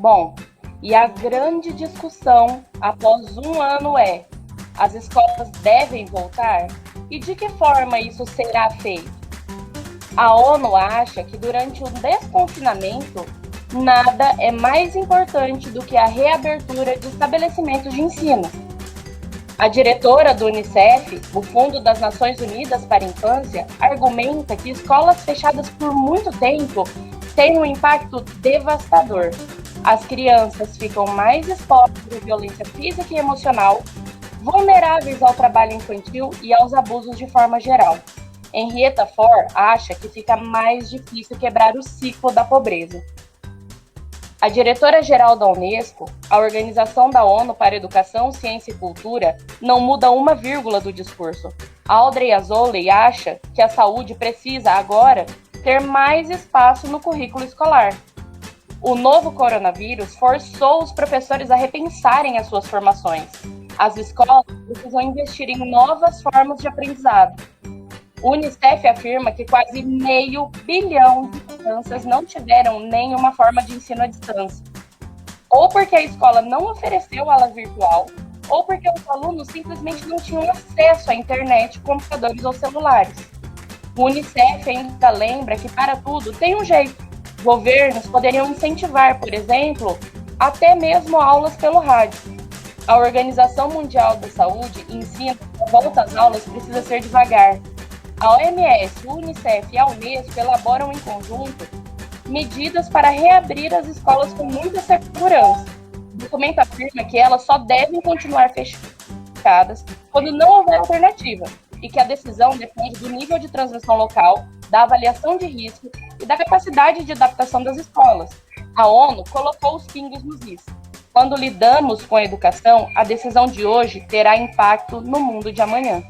Bom, e a grande discussão após um ano é: as escolas devem voltar? E de que forma isso será feito? A ONU acha que durante o desconfinamento, nada é mais importante do que a reabertura de estabelecimentos de ensino. A diretora do Unicef, o Fundo das Nações Unidas para a Infância, argumenta que escolas fechadas por muito tempo têm um impacto devastador. As crianças ficam mais expostas à violência física e emocional, vulneráveis ao trabalho infantil e aos abusos de forma geral. Henrietta Fore acha que fica mais difícil quebrar o ciclo da pobreza. A diretora-geral da Unesco, a Organização da ONU para Educação, Ciência e Cultura, não muda uma vírgula do discurso. Audrey Azoulay acha que a saúde precisa, agora, ter mais espaço no currículo escolar. O novo coronavírus forçou os professores a repensarem as suas formações. As escolas precisam investir em novas formas de aprendizado. O Unicef afirma que quase 500 milhões de crianças não tiveram nenhuma forma de ensino à distância. Ou porque a escola não ofereceu aula virtual, ou porque os alunos simplesmente não tinham acesso à internet, computadores ou celulares. O Unicef ainda lembra que para tudo tem um jeito. Governos poderiam incentivar, por exemplo, até mesmo aulas pelo rádio. A Organização Mundial da Saúde ensina que a volta às aulas precisa ser devagar. A OMS, o Unicef e a Unesco elaboram em conjunto medidas para reabrir as escolas com muita segurança. O documento afirma que elas só devem continuar fechadas quando não houver alternativa e que a decisão depende do nível de transmissão local, da avaliação de risco e da capacidade de adaptação das escolas. A ONU colocou os pingos nos is. Quando lidamos com a educação, a decisão de hoje terá impacto no mundo de amanhã.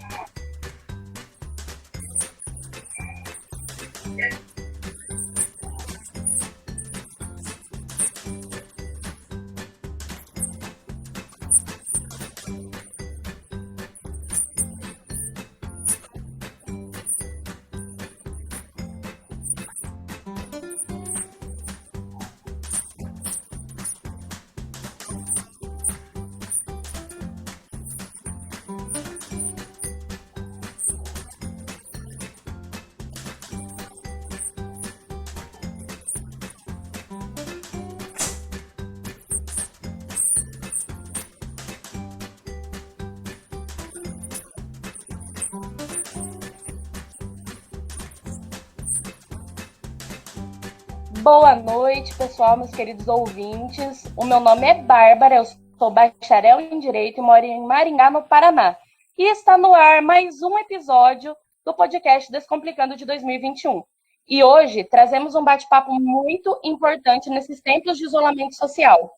Boa noite, pessoal, meus queridos ouvintes. O meu nome é Bárbara, eu sou bacharel em Direito e moro em Maringá, no Paraná. E está no ar mais um episódio do podcast Descomplicando de 2021. E hoje trazemos um bate-papo muito importante nesses tempos de isolamento social: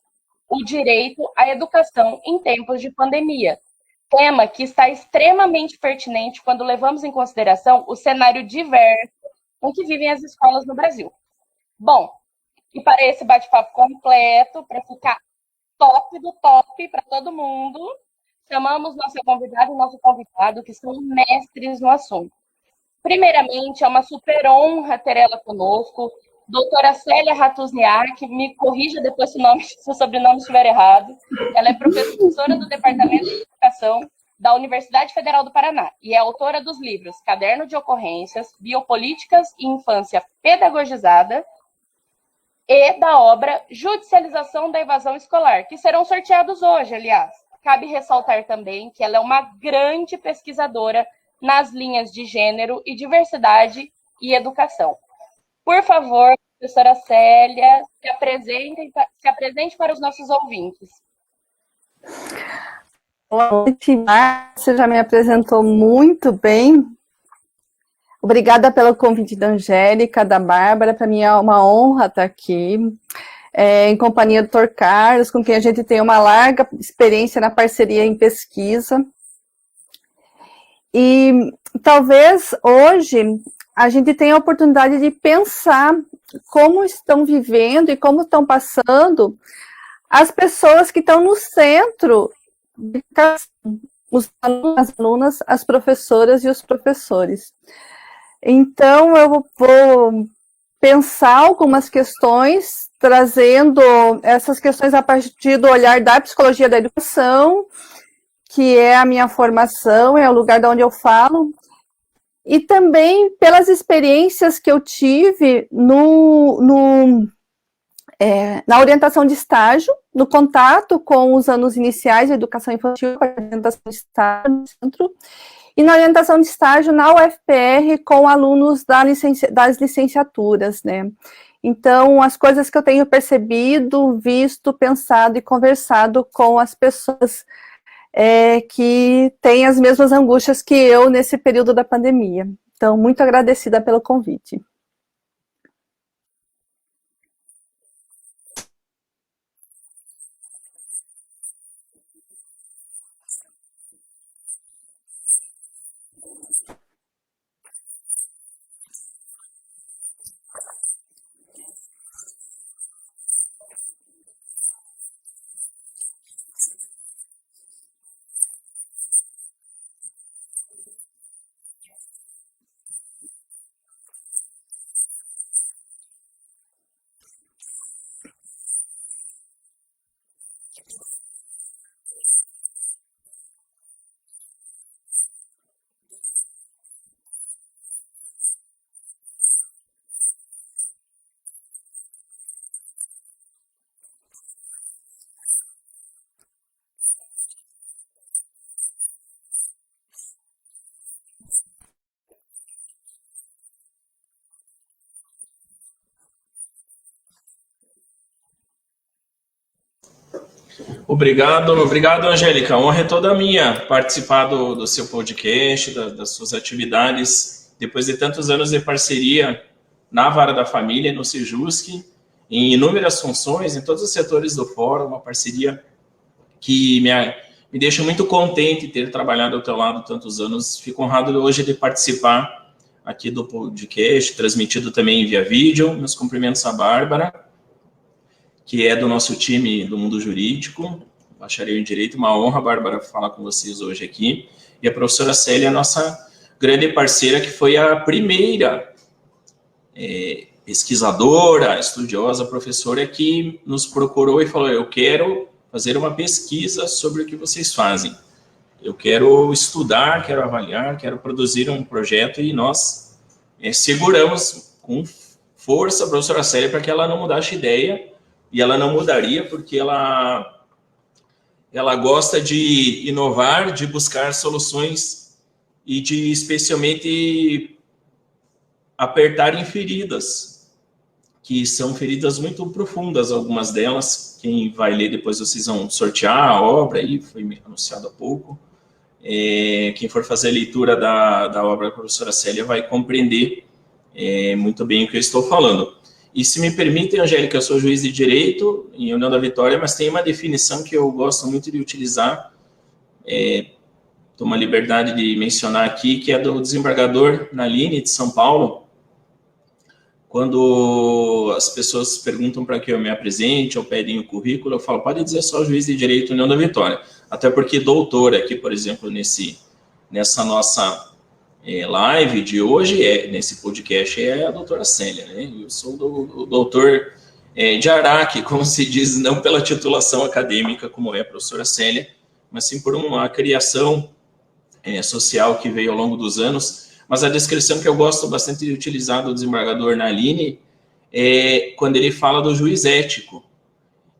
o direito à educação em tempos de pandemia. Tema que está extremamente pertinente quando levamos em consideração o cenário diverso em que vivem as escolas no Brasil. Bom, e para esse bate-papo completo, para ficar top do top para todo mundo, chamamos nossa convidada e nosso convidado, que são mestres no assunto. Primeiramente, é uma super honra ter ela conosco, doutora Célia Ratuzniak, me corrija depois se o sobrenome estiver errado. Ela é professora do Departamento de Educação da Universidade Federal do Paraná e é autora dos livros Caderno de Ocorrências, Biopolíticas e Infância Pedagogizada, e da obra Judicialização da Evasão Escolar, que serão sorteados hoje, aliás. Cabe ressaltar também que ela é uma grande pesquisadora nas linhas de gênero e diversidade e educação. Por favor, professora Célia, se apresente para os nossos ouvintes. Boa noite, você já me apresentou muito bem. Obrigada pelo convite da Angélica, da Bárbara. Para mim é uma honra estar aqui, em companhia do Dr. Carlos, com quem a gente tem uma larga experiência na parceria em pesquisa. E talvez hoje a gente tenha a oportunidade de pensar como estão vivendo e como estão passando as pessoas que estão no centro de educação, os alunos, as alunas, as professoras e os professores. Então, eu vou pensar algumas questões, trazendo essas questões a partir do olhar da psicologia da educação, que é a minha formação, é o lugar de onde eu falo, e também pelas experiências que eu tive na orientação de estágio, no contato com os anos iniciais de educação infantil, com a orientação de estágio no centro, e na orientação de estágio na UFPR com alunos das licenciaturas, né? Então, as coisas que eu tenho percebido, visto, pensado e conversado com as pessoas que têm as mesmas angústias que eu nesse período da pandemia. Então, muito agradecida pelo convite. Obrigado, Angélica. A honra é toda minha participar do seu podcast, das suas atividades. Depois de tantos anos de parceria na Vara da Família, no Sejusc, em inúmeras funções, em todos os setores do fórum, uma parceria que me deixa muito contente ter trabalhado ao teu lado tantos anos. Fico honrado hoje de participar aqui do podcast, transmitido também via vídeo. Meus cumprimentos à Bárbara, que é do nosso time do mundo jurídico, bacharel em Direito. Uma honra, Bárbara, falar com vocês hoje aqui. E a professora Célia, nossa grande parceira, que foi a primeira pesquisadora, estudiosa, professora, que nos procurou e falou: eu quero fazer uma pesquisa sobre o que vocês fazem. Eu quero estudar, quero avaliar, quero produzir um projeto, e nós seguramos com força a professora Célia para que ela não mudasse ideia. E ela não mudaria porque ela gosta de inovar, de buscar soluções e de especialmente apertar em feridas, que são feridas muito profundas, algumas delas. Quem vai ler depois, vocês vão sortear a obra, aí foi anunciado há pouco. Quem for fazer a leitura da obra da professora Célia vai compreender muito bem o que eu estou falando. E se me permitem, Angélica, eu sou juiz de direito em União da Vitória, mas tem uma definição que eu gosto muito de utilizar, tomo a liberdade de mencionar aqui, que é do desembargador Naline, de São Paulo. Quando as pessoas perguntam para que eu me apresente ou pedem o currículo, eu falo: pode dizer só juiz de direito União da Vitória. Até porque doutor aqui, por exemplo, nessa nossa live de hoje, nesse podcast, é a doutora Célia, né? Eu sou o doutor de Araque, como se diz, não pela titulação acadêmica, como é a professora Célia, mas sim por uma criação social que veio ao longo dos anos. Mas a descrição que eu gosto bastante de utilizar do desembargador Naline é quando ele fala do juiz ético.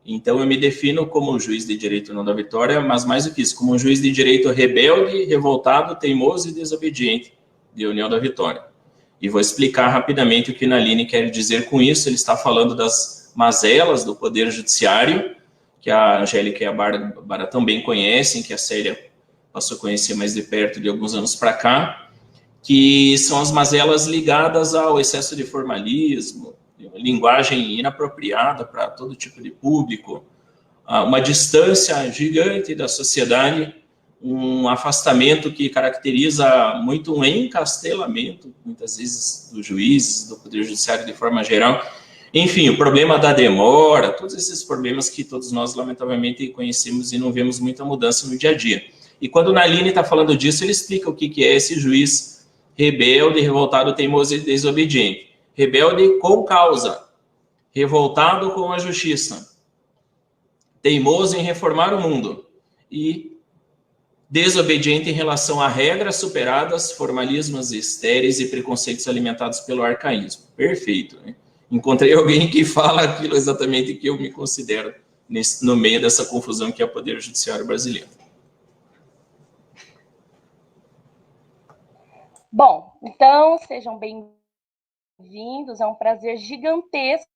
Então, eu me defino como um juiz de direito União da Vitória, mas mais do que isso, como um juiz de direito rebelde, revoltado, teimoso e desobediente de União da Vitória. E vou explicar rapidamente o que Naline quer dizer com isso. Ele está falando das mazelas do Poder Judiciário, que a Angélica e a Bárbara também conhecem, que a Célia passou a conhecer mais de perto de alguns anos para cá, que são as mazelas ligadas ao excesso de formalismo, linguagem inapropriada para todo tipo de público, uma distância gigante da sociedade, um afastamento que caracteriza muito um encastelamento, muitas vezes, dos juízes, do Poder Judiciário de forma geral. Enfim, o problema da demora, todos esses problemas que todos nós, lamentavelmente, conhecemos e não vemos muita mudança no dia a dia. E quando o Naline está falando disso, ele explica o que é esse juiz rebelde, revoltado, teimoso e desobediente. rebelde com causa, revoltado com a justiça, teimoso em reformar o mundo e desobediente em relação a regras superadas, formalismos estéreis e preconceitos alimentados pelo arcaísmo. Perfeito, né? Encontrei alguém que fala aquilo exatamente que eu me considero no meio dessa confusão que é o Poder Judiciário brasileiro. Bom, então sejam bem-vindos, é um prazer gigantesco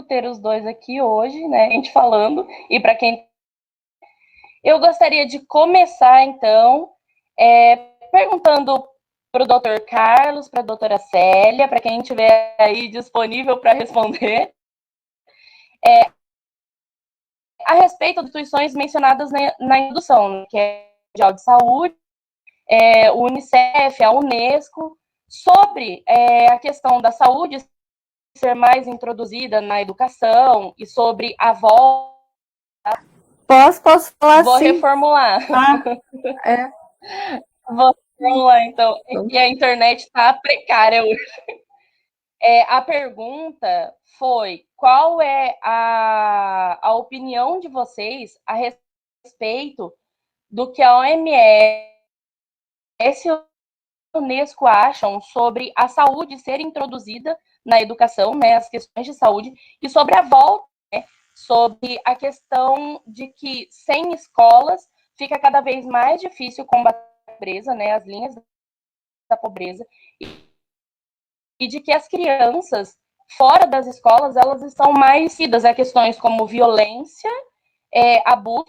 ter os dois aqui hoje, né, a gente falando, e para quem... Eu gostaria de começar, então, perguntando para o doutor Carlos, para a doutora Célia, para quem estiver aí disponível para responder, a respeito de instituições mencionadas na introdução, que é o Mundial de Saúde, o Unicef, a Unesco, sobre a questão da saúde ser mais introduzida na educação e sobre a volta. Posso falar Vou assim? reformular. Vou reformular, então. E a internet está precária hoje. A pergunta foi: qual é a opinião de vocês a respeito do que a OMS e a Unesco acham sobre a saúde ser introduzida na educação, né, as questões de saúde, e sobre a volta, né, sobre a questão de que sem escolas fica cada vez mais difícil combater a pobreza, né, as linhas da pobreza, e de que as crianças fora das escolas, elas estão mais cidas a questões como violência, abuso.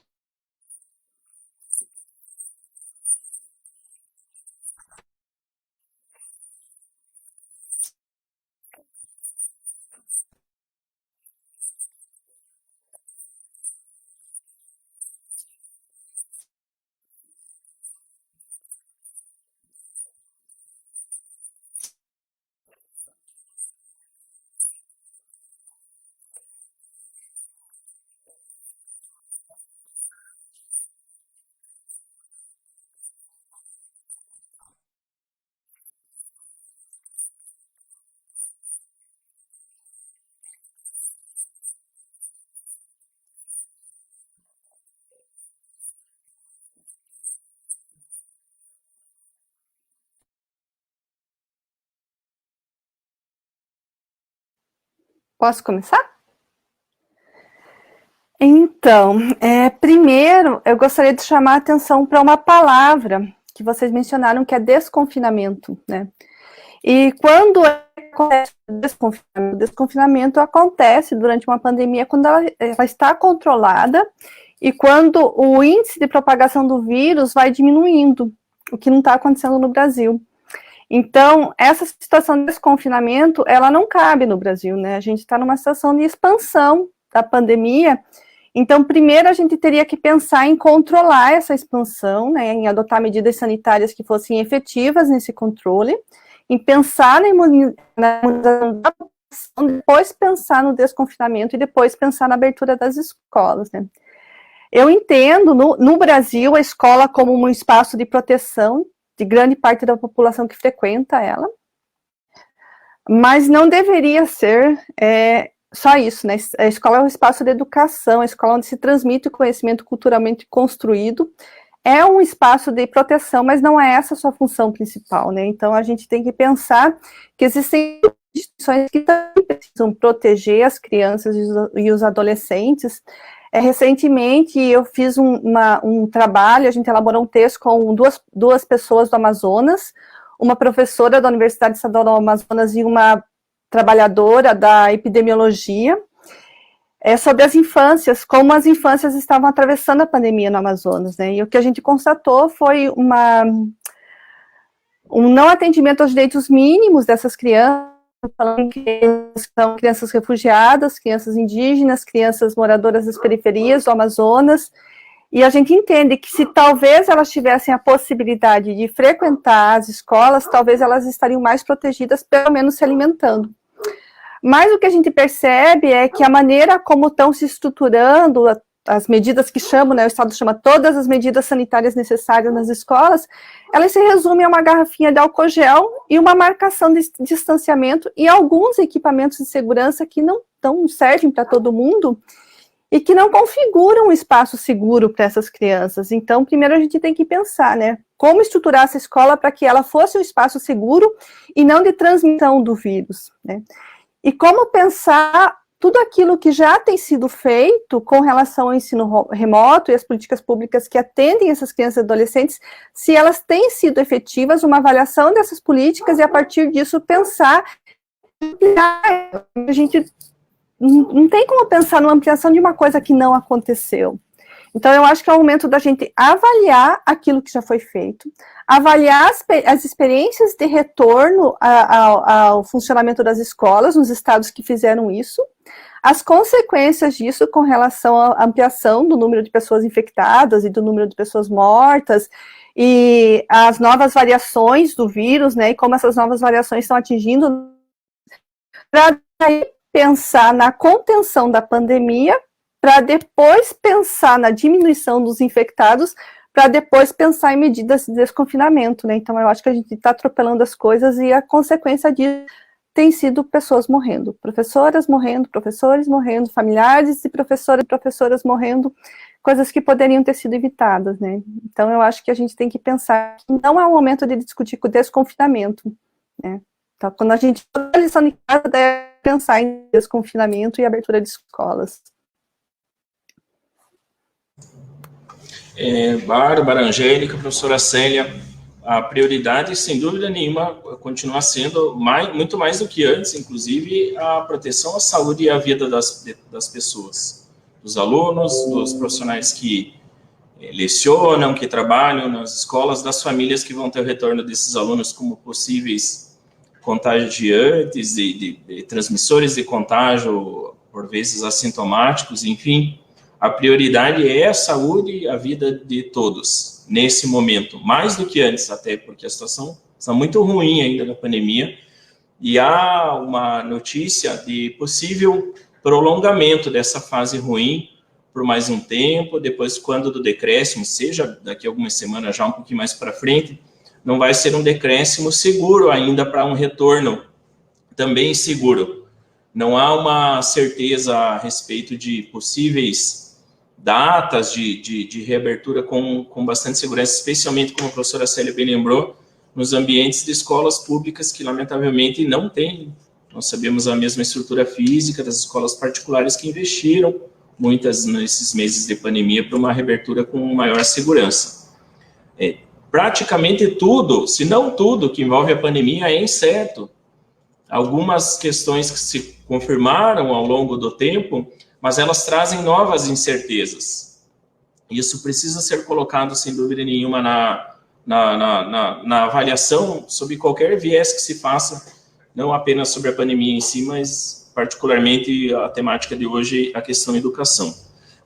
Posso começar? Então, primeiro, eu gostaria de chamar a atenção para uma palavra que vocês mencionaram, que é desconfinamento, né? E quando acontece o desconfinamento acontece durante uma pandemia quando ela está controlada e quando o índice de propagação do vírus vai diminuindo, o que não está acontecendo no Brasil. Então, essa situação de desconfinamento, ela não cabe no Brasil, né? A gente está numa situação de expansão da pandemia. Então, primeiro a gente teria que pensar em controlar essa expansão, né, em adotar medidas sanitárias que fossem efetivas nesse controle, em pensar na imunização da população, depois pensar no desconfinamento e depois pensar na abertura das escolas, né. Eu entendo, no Brasil, a escola como um espaço de proteção de grande parte da população que frequenta ela, mas não deveria ser só isso, né? A escola é um espaço de educação, a escola onde se transmite o conhecimento culturalmente construído, é um espaço de proteção, mas não é essa a sua função principal, né? Então, a gente tem que pensar que existem instituições que também precisam proteger as crianças e os adolescentes. Recentemente, eu fiz um trabalho, a gente elaborou um texto com duas pessoas do Amazonas, uma professora da Universidade Estadual do Amazonas e uma trabalhadora da epidemiologia, sobre as infâncias, como as infâncias estavam atravessando a pandemia no Amazonas, né? E o que a gente constatou foi um não atendimento aos direitos mínimos dessas crianças, falando que são crianças refugiadas, crianças indígenas, crianças moradoras das periferias do Amazonas, e a gente entende que se talvez elas tivessem a possibilidade de frequentar as escolas, talvez elas estariam mais protegidas, pelo menos se alimentando. Mas o que a gente percebe é que a maneira como estão se estruturando as medidas que chamam, né, o Estado chama todas as medidas sanitárias necessárias nas escolas, elas se resumem a uma garrafinha de álcool gel e uma marcação de distanciamento e alguns equipamentos de segurança que não servem para todo mundo e que não configuram um espaço seguro para essas crianças. Então, primeiro a gente tem que pensar, né, como estruturar essa escola para que ela fosse um espaço seguro e não de transmissão do vírus, né? E como pensar tudo aquilo que já tem sido feito com relação ao ensino remoto e as políticas públicas que atendem essas crianças e adolescentes, se elas têm sido efetivas, uma avaliação dessas políticas e, a partir disso, pensar. A gente não tem como pensar numa ampliação de uma coisa que não aconteceu. Então, eu acho que é o momento da gente avaliar aquilo que já foi feito, avaliar as experiências de retorno ao funcionamento das escolas, nos estados que fizeram isso, as consequências disso com relação à ampliação do número de pessoas infectadas e do número de pessoas mortas, e as novas variações do vírus, né, e como essas novas variações estão atingindo, para pensar na contenção da pandemia, para depois pensar na diminuição dos infectados, para depois pensar em medidas de desconfinamento, né? Então, eu acho que a gente está atropelando as coisas e a consequência disso tem sido pessoas morrendo, professoras morrendo, professores morrendo, familiares de professores e professoras morrendo, coisas que poderiam ter sido evitadas, né? Então, eu acho que a gente tem que pensar que não é o momento de discutir com o desconfinamento, né? Então, quando a gente toda a lição de casa deve pensar em desconfinamento e abertura de escolas. Bárbara, Angélica, professora Célia, a prioridade, sem dúvida nenhuma, continua sendo muito mais do que antes, inclusive a proteção à saúde e à vida das pessoas, dos alunos, dos profissionais que lecionam, que trabalham nas escolas, das famílias que vão ter o retorno desses alunos como possíveis contagiantes, de transmissores de contágio, por vezes assintomáticos, enfim. A prioridade é a saúde e a vida de todos, nesse momento, mais do que antes, até porque a situação está muito ruim ainda na pandemia, e há uma notícia de possível prolongamento dessa fase ruim por mais um tempo, depois quando do decréscimo, seja daqui a algumas semanas, já um pouquinho mais para frente, não vai ser um decréscimo seguro ainda para um retorno também seguro. Não há uma certeza a respeito de possíveis datas de reabertura com bastante segurança, especialmente, como a professora Célia bem lembrou, nos ambientes de escolas públicas que, lamentavelmente, não têm, nós sabemos, a mesma estrutura física das escolas particulares que investiram, muitas nesses meses de pandemia, para uma reabertura com maior segurança. Praticamente tudo, se não tudo, que envolve a pandemia é incerto. Algumas questões que se confirmaram ao longo do tempo, mas elas trazem novas incertezas. Isso precisa ser colocado, sem dúvida nenhuma, na avaliação sobre qualquer viés que se faça, não apenas sobre a pandemia em si, mas particularmente a temática de hoje, a questão educação.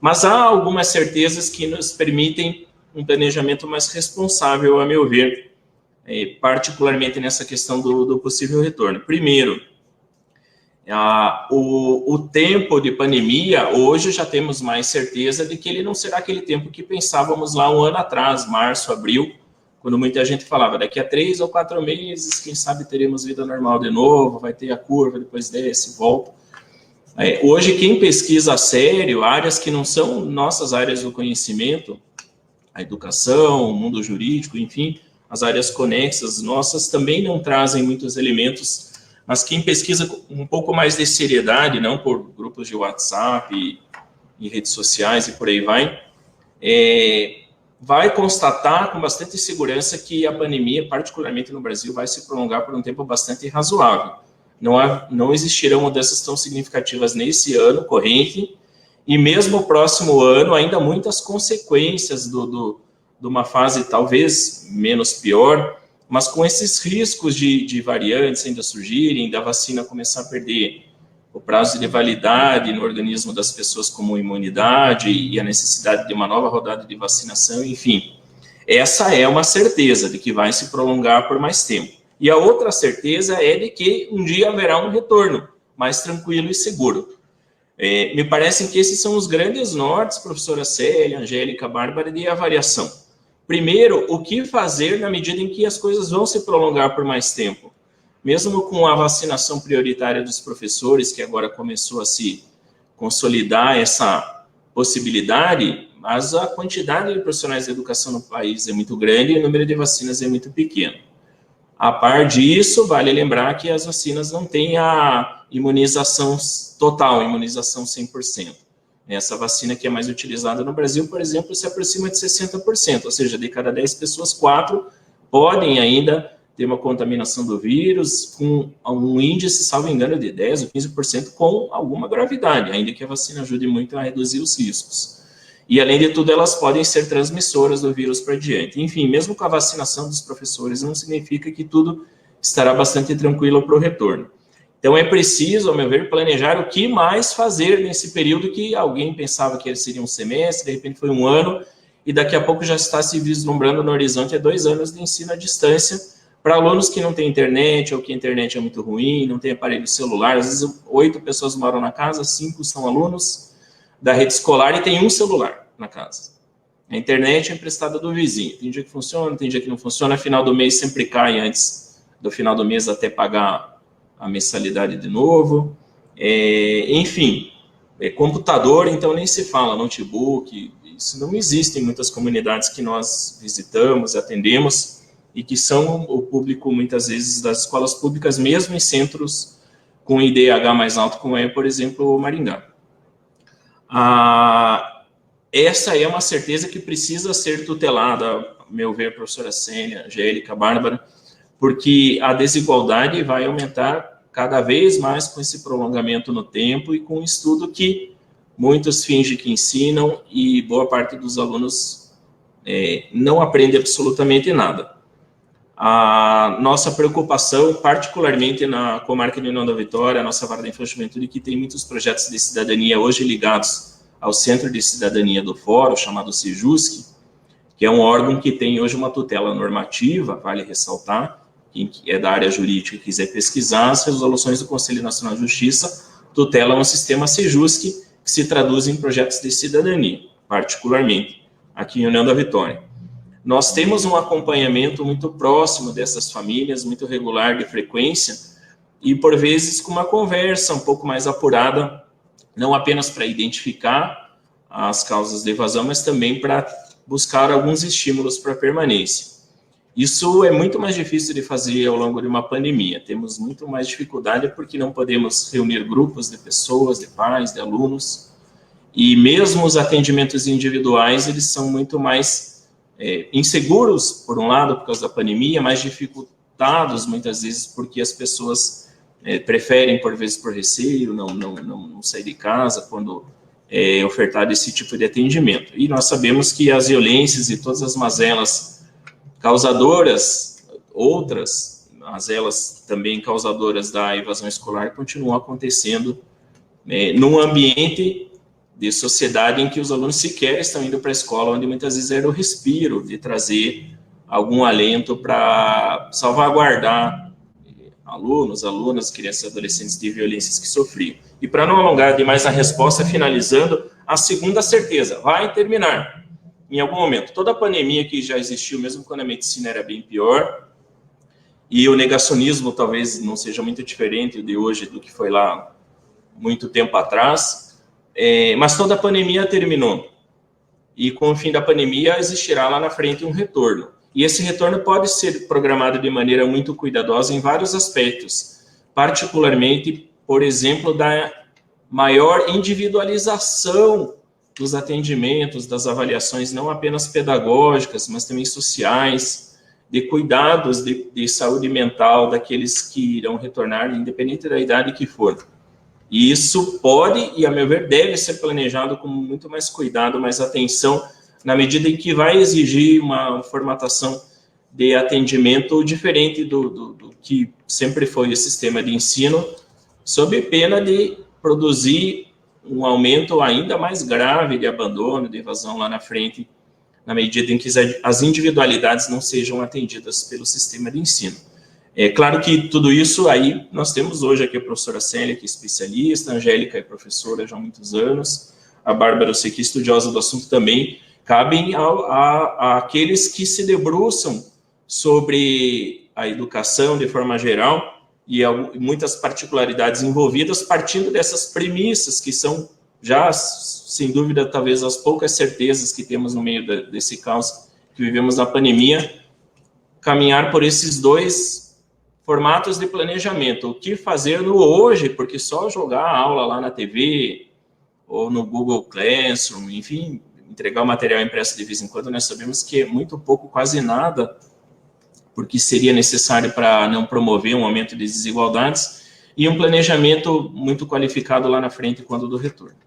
Mas há algumas certezas que nos permitem um planejamento mais responsável, a meu ver, particularmente nessa questão do possível retorno. Primeiro, o tempo de pandemia, hoje já temos mais certeza de que ele não será aquele tempo que pensávamos lá um ano atrás, março, abril, quando muita gente falava, daqui a 3 ou 4 meses, quem sabe teremos vida normal de novo, vai ter a curva, depois desce, volta. Hoje, quem pesquisa a sério, áreas que não são nossas áreas do conhecimento, a educação, o mundo jurídico, enfim, as áreas conexas nossas também não trazem muitos elementos, mas quem pesquisa com um pouco mais de seriedade, não por grupos de WhatsApp e redes sociais e por aí vai constatar com bastante segurança que a pandemia, particularmente no Brasil, vai se prolongar por um tempo bastante razoável. Não existirão mudanças tão significativas nesse ano corrente, e mesmo o próximo ano, ainda muitas consequências de uma fase talvez menos pior, mas com esses riscos de variantes ainda surgirem, da vacina começar a perder o prazo de validade no organismo das pessoas como imunidade e a necessidade de uma nova rodada de vacinação, enfim. Essa é uma certeza de que vai se prolongar por mais tempo. E a outra certeza é de que um dia haverá um retorno mais tranquilo e seguro. Me parece que esses são os grandes nortes, professora Célia, Angélica, Bárbara, de avaliação. Primeiro, o que fazer na medida em que as coisas vão se prolongar por mais tempo? Mesmo com a vacinação prioritária dos professores, que agora começou a se consolidar essa possibilidade, mas a quantidade de profissionais de educação no país é muito grande e o número de vacinas é muito pequeno. A par disso, vale lembrar que as vacinas não têm a imunização total, imunização 100%. Essa vacina que é mais utilizada no Brasil, por exemplo, se aproxima de 60%, ou seja, de cada 10 pessoas, 4 podem ainda ter uma contaminação do vírus com um índice, salvo engano, de 10% ou 15% com alguma gravidade, ainda que a vacina ajude muito a reduzir os riscos. E, além de tudo, elas podem ser transmissoras do vírus para diante. Enfim, mesmo com a vacinação dos professores, não significa que tudo estará bastante tranquilo para o retorno. Então, é preciso, ao meu ver, planejar o que mais fazer nesse período que alguém pensava que seria um semestre, de repente foi um ano, e daqui a pouco já está se vislumbrando no horizonte 2 anos de ensino à distância, para alunos que não têm internet, ou que a internet é muito ruim, não tem aparelho celular. Às vezes 8 pessoas moram na casa, 5 são alunos da rede escolar e tem um celular na casa. A internet é emprestada do vizinho. Tem dia que funciona, tem dia que não funciona. Final do mês sempre cai antes do final do mês até pagar a mensalidade de novo. Enfim, computador, então nem se fala, notebook. Isso não existe em muitas comunidades que nós visitamos, atendemos, e que são o público, muitas vezes, das escolas públicas, mesmo em centros com IDH mais alto, como é, por exemplo, o Maringá. Essa é uma certeza que precisa ser tutelada, a meu ver, professora Célia, Angélica, Bárbara, porque a desigualdade vai aumentar cada vez mais com esse prolongamento no tempo e com um estudo que muitos fingem que ensinam e boa parte dos alunos não aprende absolutamente nada. A nossa preocupação, particularmente na comarca de União da Vitória, a nossa vara da infância e juventude, que tem muitos projetos de cidadania hoje ligados ao Centro de Cidadania do Fórum, chamado CEJUSC, que é um órgão que tem hoje uma tutela normativa, vale ressaltar, quem é da área jurídica e quiser pesquisar, as resoluções do Conselho Nacional de Justiça tutelam o sistema CEJUSC, que se traduz em projetos de cidadania, particularmente aqui em União da Vitória. Nós temos um acompanhamento muito próximo dessas famílias, muito regular, de frequência, e por vezes com uma conversa um pouco mais apurada, não apenas para identificar as causas de evasão, mas também para buscar alguns estímulos para a permanência. Isso é muito mais difícil de fazer ao longo de uma pandemia. Temos muito mais dificuldade porque não podemos reunir grupos de pessoas, de pais, de alunos, e mesmo os atendimentos individuais, eles são muito mais inseguros, por um lado, por causa da pandemia, mais dificultados, muitas vezes, porque as pessoas preferem, por vezes, por receio, não sair de casa quando é ofertado esse tipo de atendimento. E nós sabemos que as violências e todas as mazelas causadoras, outras mazelas também causadoras da evasão escolar, continuam acontecendo num ambiente de sociedade em que os alunos sequer estão indo para a escola, onde muitas vezes era o respiro de trazer algum alento para salvaguardar alunos, alunas, crianças e adolescentes de violências que sofriam. E para não alongar demais a resposta, finalizando, a segunda certeza, vai terminar em algum momento. Toda a pandemia que já existiu, mesmo quando a medicina era bem pior, e o negacionismo talvez não seja muito diferente de hoje do que foi lá muito tempo atrás, mas toda a pandemia terminou. E com o fim da pandemia existirá lá na frente um retorno. E esse retorno pode ser programado de maneira muito cuidadosa em vários aspectos, particularmente, por exemplo, da maior individualização dos atendimentos, das avaliações, não apenas pedagógicas, mas também sociais, de cuidados de saúde mental daqueles que irão retornar, independente da idade que for. E isso pode, e a meu ver, deve ser planejado com muito mais cuidado, mais atenção, na medida em que vai exigir uma formatação de atendimento diferente do que sempre foi o sistema de ensino, sob pena de produzir um aumento ainda mais grave de abandono, de evasão lá na frente, na medida em que as individualidades não sejam atendidas pelo sistema de ensino. É claro que tudo isso aí, nós temos hoje aqui a professora Célia, que é especialista, a Angélica é professora já há muitos anos, a Bárbara, eu sei que é estudiosa do assunto também, cabem àqueles que se debruçam sobre a educação de forma geral e muitas particularidades envolvidas, partindo dessas premissas que são já, sem dúvida, talvez as poucas certezas que temos no meio desse caos que vivemos na pandemia, caminhar por esses dois formatos de planejamento. O que fazer no hoje, porque só jogar a aula lá na TV ou no Google Classroom, enfim, entregar o material impresso de vez em quando, nós sabemos que é muito pouco, quase nada, porque seria necessário para não promover um aumento de desigualdades, e um planejamento muito qualificado lá na frente, quando do retorno.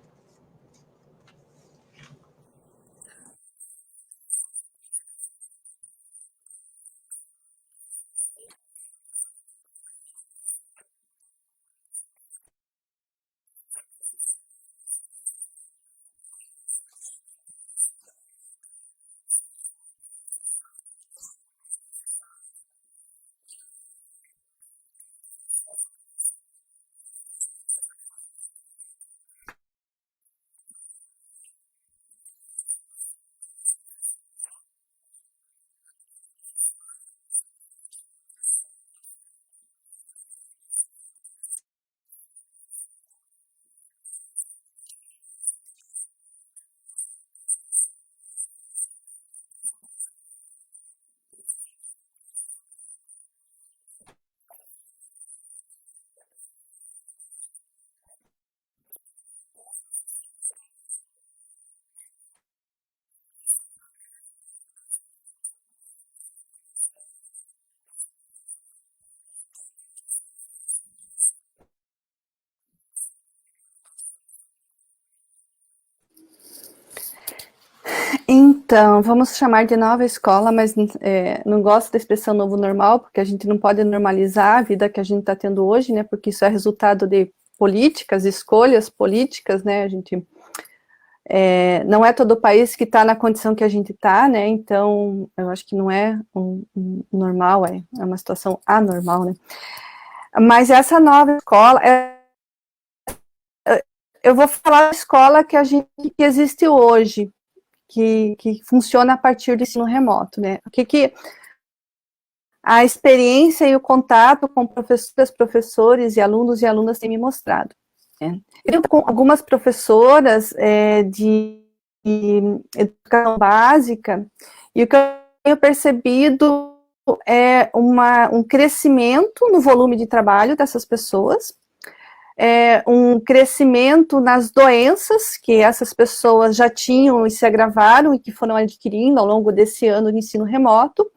Então, vamos chamar de nova escola, mas não gosto da expressão novo normal, porque a gente não pode normalizar a vida que a gente está tendo hoje, né, porque isso é resultado de políticas, escolhas políticas, né, a gente... não é todo o país que está na condição que a gente está, né, então eu acho que não é um normal, é uma situação anormal, né. Mas essa nova escola, eu vou falar da escola que existe hoje, que funciona a partir do ensino remoto, né? O que a experiência e o contato com professoras, professores e alunas têm me mostrado. Né? Eu com algumas professoras de educação básica, e o que eu tenho percebido é um crescimento no volume de trabalho dessas pessoas, um crescimento nas doenças que essas pessoas já tinham e se agravaram e que foram adquirindo ao longo desse ano de ensino remoto,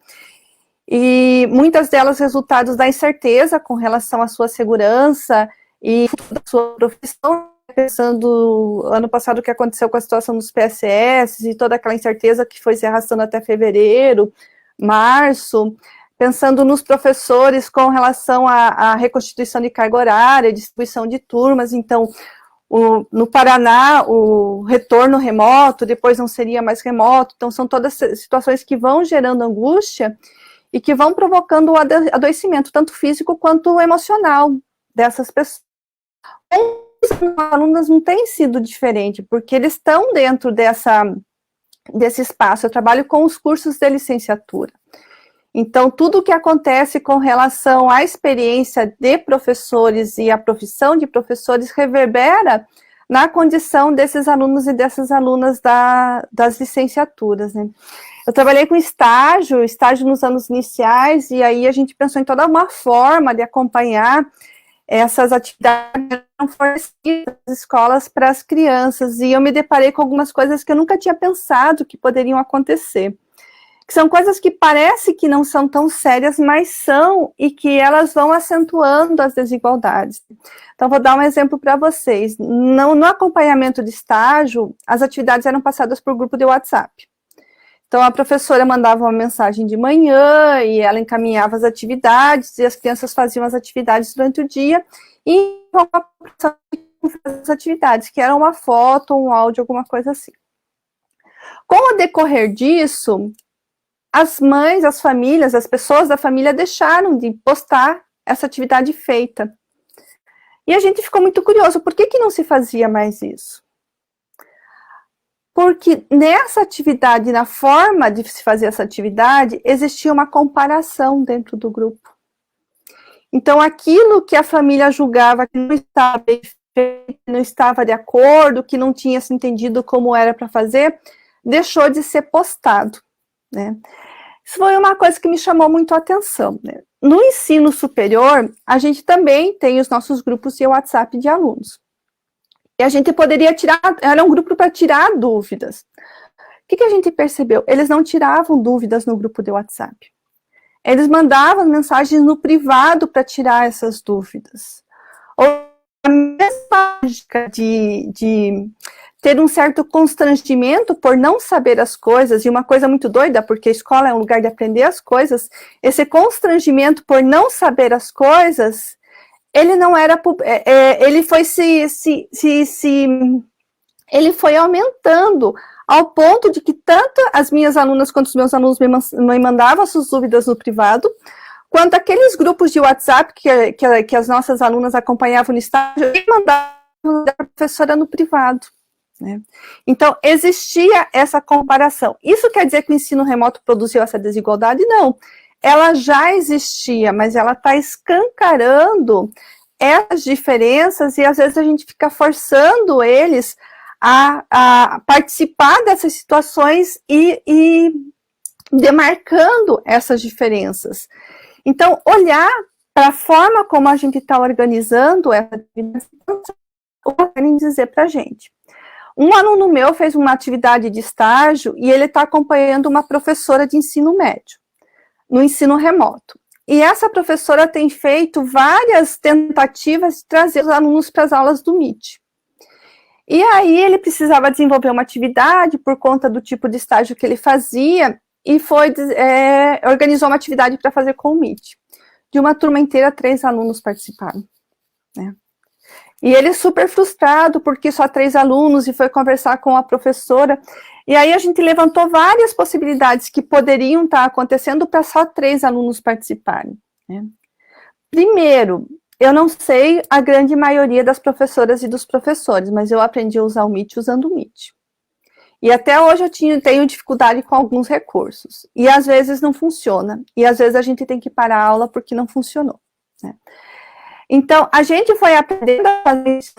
e muitas delas resultados da incerteza com relação à sua segurança e da sua profissão, pensando ano passado o que aconteceu com a situação dos PSS e toda aquela incerteza que foi se arrastando até fevereiro, março, pensando nos professores com relação à reconstituição de carga horária, distribuição de turmas. Então, no Paraná, o retorno remoto, depois não seria mais remoto, então são todas situações que vão gerando angústia e que vão provocando o adoecimento, tanto físico quanto emocional dessas pessoas. Os alunos não têm sido diferente, porque eles estão dentro desse espaço. Eu trabalho com os cursos de licenciatura. Então, tudo o que acontece com relação à experiência de professores e à profissão de professores reverbera na condição desses alunos e dessas alunas das licenciaturas, né? Eu trabalhei com estágio nos anos iniciais, e aí a gente pensou em toda uma forma de acompanhar essas atividades fornecidas das escolas para as crianças, e eu me deparei com algumas coisas que eu nunca tinha pensado que poderiam acontecer. Que são coisas que parece que não são tão sérias, mas são, e que elas vão acentuando as desigualdades. Então, vou dar um exemplo para vocês. No acompanhamento de estágio, as atividades eram passadas por grupo de WhatsApp. Então, a professora mandava uma mensagem de manhã, e ela encaminhava as atividades, e as crianças faziam as atividades durante o dia, e as atividades, que eram uma foto, um áudio, alguma coisa assim. Com o decorrer disso, as mães, as famílias, as pessoas da família deixaram de postar essa atividade feita. E a gente ficou muito curioso, por que não se fazia mais isso? Porque nessa atividade, na forma de se fazer essa atividade, existia uma comparação dentro do grupo. Então, aquilo que a família julgava que não estava bem feito, não estava de acordo, que não tinha se entendido como era para fazer, deixou de ser postado, né? Isso foi uma coisa que me chamou muito a atenção, né? No ensino superior, a gente também tem os nossos grupos de WhatsApp de alunos. E a gente poderia tirar, era um grupo para tirar dúvidas. O que a gente percebeu? Eles não tiravam dúvidas no grupo de WhatsApp. Eles mandavam mensagens no privado para tirar essas dúvidas. Ou a mesma lógica de ter um certo constrangimento por não saber as coisas, e uma coisa muito doida, porque a escola é um lugar de aprender as coisas, esse constrangimento por não saber as coisas, ele não era, ele foi ele foi aumentando ao ponto de que tanto as minhas alunas quanto os meus alunos me mandavam suas dúvidas no privado, quanto aqueles grupos de WhatsApp que as nossas alunas acompanhavam no estágio, e mandavam da professora no privado, né? Então, existia essa comparação. Isso quer dizer que o ensino remoto produziu essa desigualdade? Não. Ela já existia, mas ela está escancarando essas diferenças e às vezes a gente fica forçando eles a participar dessas situações e demarcando essas diferenças. Então, olhar para a forma como a gente está organizando essa atividade, o que querem dizer para a gente. Um aluno meu fez uma atividade de estágio e ele está acompanhando uma professora de ensino médio, no ensino remoto. E essa professora tem feito várias tentativas de trazer os alunos para as aulas do Meet. E aí ele precisava desenvolver uma atividade por conta do tipo de estágio que ele fazia e organizou uma atividade para fazer com o Meet. De uma turma inteira, 3 alunos participaram, né? E ele super frustrado, porque só 3 alunos, e foi conversar com a professora. E aí a gente levantou várias possibilidades que poderiam estar acontecendo para só 3 alunos participarem, né? Primeiro, eu não sei a grande maioria das professoras e dos professores, mas eu aprendi a usar o Meet usando o Meet. E até hoje eu tenho dificuldade com alguns recursos. E às vezes não funciona. E às vezes a gente tem que parar a aula porque não funcionou, né? Então, a gente foi aprendendo a fazer isso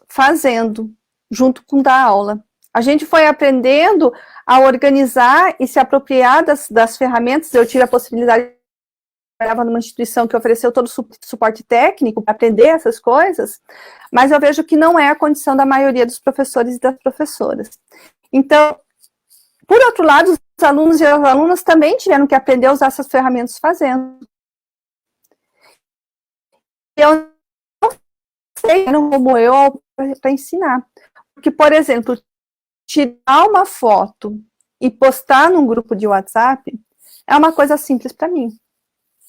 fazendo, junto com dar aula. A gente foi aprendendo a organizar e se apropriar das ferramentas. Eu tive a possibilidade de trabalhar numa instituição que ofereceu todo o suporte técnico para aprender essas coisas, mas eu vejo que não é a condição da maioria dos professores e das professoras. Então, por outro lado, os alunos e as alunas também tiveram que aprender a usar essas ferramentas fazendo. Eu não sei como eu para ensinar. Porque, por exemplo, tirar uma foto e postar num grupo de WhatsApp é uma coisa simples para mim,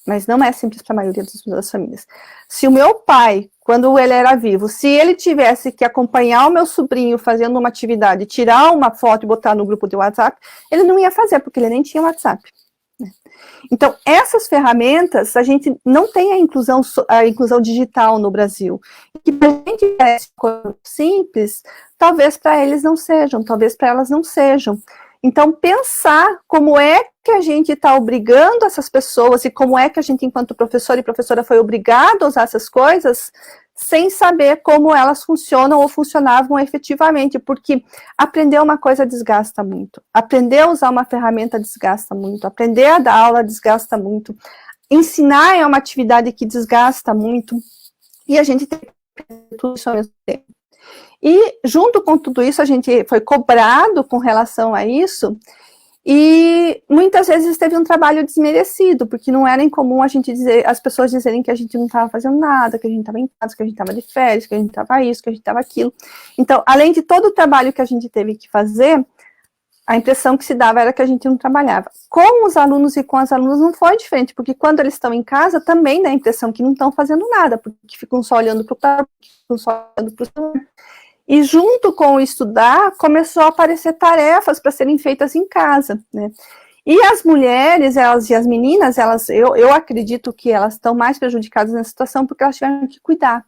mas não é simples para a maioria das famílias. Se o meu pai, quando ele era vivo, se ele tivesse que acompanhar o meu sobrinho fazendo uma atividade, tirar uma foto e botar no grupo de WhatsApp, ele não ia fazer, porque ele nem tinha WhatsApp. Então, essas ferramentas, a gente não tem a inclusão digital no Brasil. E que para a gente parece coisa simples, talvez para eles não sejam, talvez para elas não sejam. Então, pensar como é que a gente está obrigando essas pessoas e como é que a gente, enquanto professor e professora, foi obrigado a usar essas coisas sem saber como elas funcionam ou funcionavam efetivamente, porque aprender uma coisa desgasta muito, aprender a usar uma ferramenta desgasta muito, aprender a dar aula desgasta muito, ensinar é uma atividade que desgasta muito, e a gente tem que fazer tudo isso ao mesmo tempo. E junto com tudo isso, a gente foi cobrado com relação a isso, e muitas vezes teve um trabalho desmerecido, porque não era incomum a gente dizer, as pessoas dizerem que a gente não estava fazendo nada, que a gente estava em casa, que a gente estava de férias, que a gente estava isso, que a gente estava aquilo. Então, além de todo o trabalho que a gente teve que fazer, a impressão que se dava era que a gente não trabalhava. Com os alunos e com as alunas não foi diferente, porque quando eles estão em casa, também dá a impressão que não estão fazendo nada, porque ficam só olhando para o celular, ficam só olhando para o celular. E junto com o estudar, começou a aparecer tarefas para serem feitas em casa, né? E as mulheres, elas e as meninas, eu acredito que elas estão mais prejudicadas nessa situação porque elas tiveram que cuidar.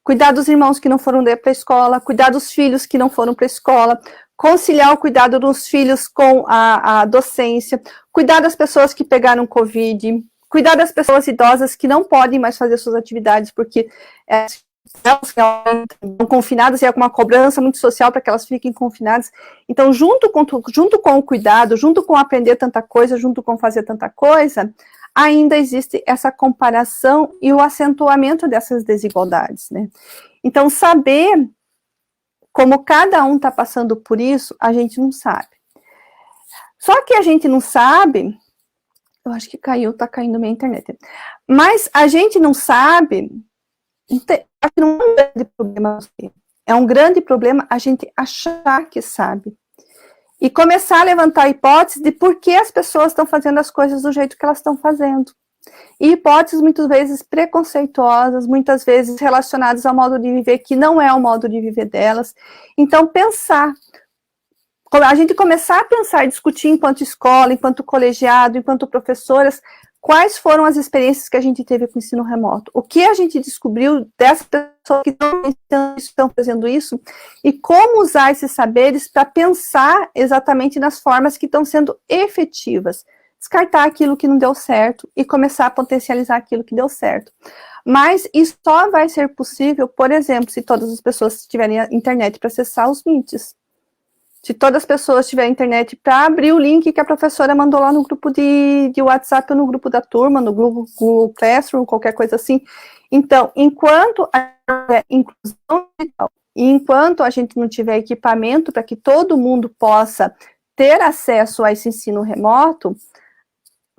Cuidar dos irmãos que não foram para a escola, cuidar dos filhos que não foram para a escola, conciliar o cuidado dos filhos com a docência, cuidar das pessoas que pegaram Covid, cuidar das pessoas idosas que não podem mais fazer suas atividades porque elas estão confinadas e é uma cobrança muito social para que elas fiquem confinadas. Então, junto com o cuidado, junto com aprender tanta coisa, junto com fazer tanta coisa, ainda existe essa comparação e o acentuamento dessas desigualdades, né? Então, saber como cada um está passando por isso, a gente não sabe. Só que a gente não sabe, eu acho que está caindo minha internet, mas a gente não sabe, acho que não é um grande problema, é um grande problema a gente achar que sabe. E começar a levantar hipóteses de por que as pessoas estão fazendo as coisas do jeito que elas estão fazendo. E hipóteses muitas vezes preconceituosas, muitas vezes relacionadas ao modo de viver que não é o modo de viver delas. Então, pensar, a gente começar a pensar, discutir enquanto escola, enquanto colegiado, enquanto professoras, quais foram as experiências que a gente teve com o ensino remoto, o que a gente descobriu dessas pessoas que estão fazendo isso, e como usar esses saberes para pensar exatamente nas formas que estão sendo efetivas, descartar aquilo que não deu certo e começar a potencializar aquilo que deu certo. Mas isso só vai ser possível, por exemplo, se todas as pessoas tiverem a internet para acessar os Meets. Se todas as pessoas tiverem internet para abrir o link que a professora mandou lá no grupo de WhatsApp ou no grupo da turma, no Google Classroom, qualquer coisa assim. Então, enquanto a inclusão digital, e enquanto a gente não tiver equipamento para que todo mundo possa ter acesso a esse ensino remoto,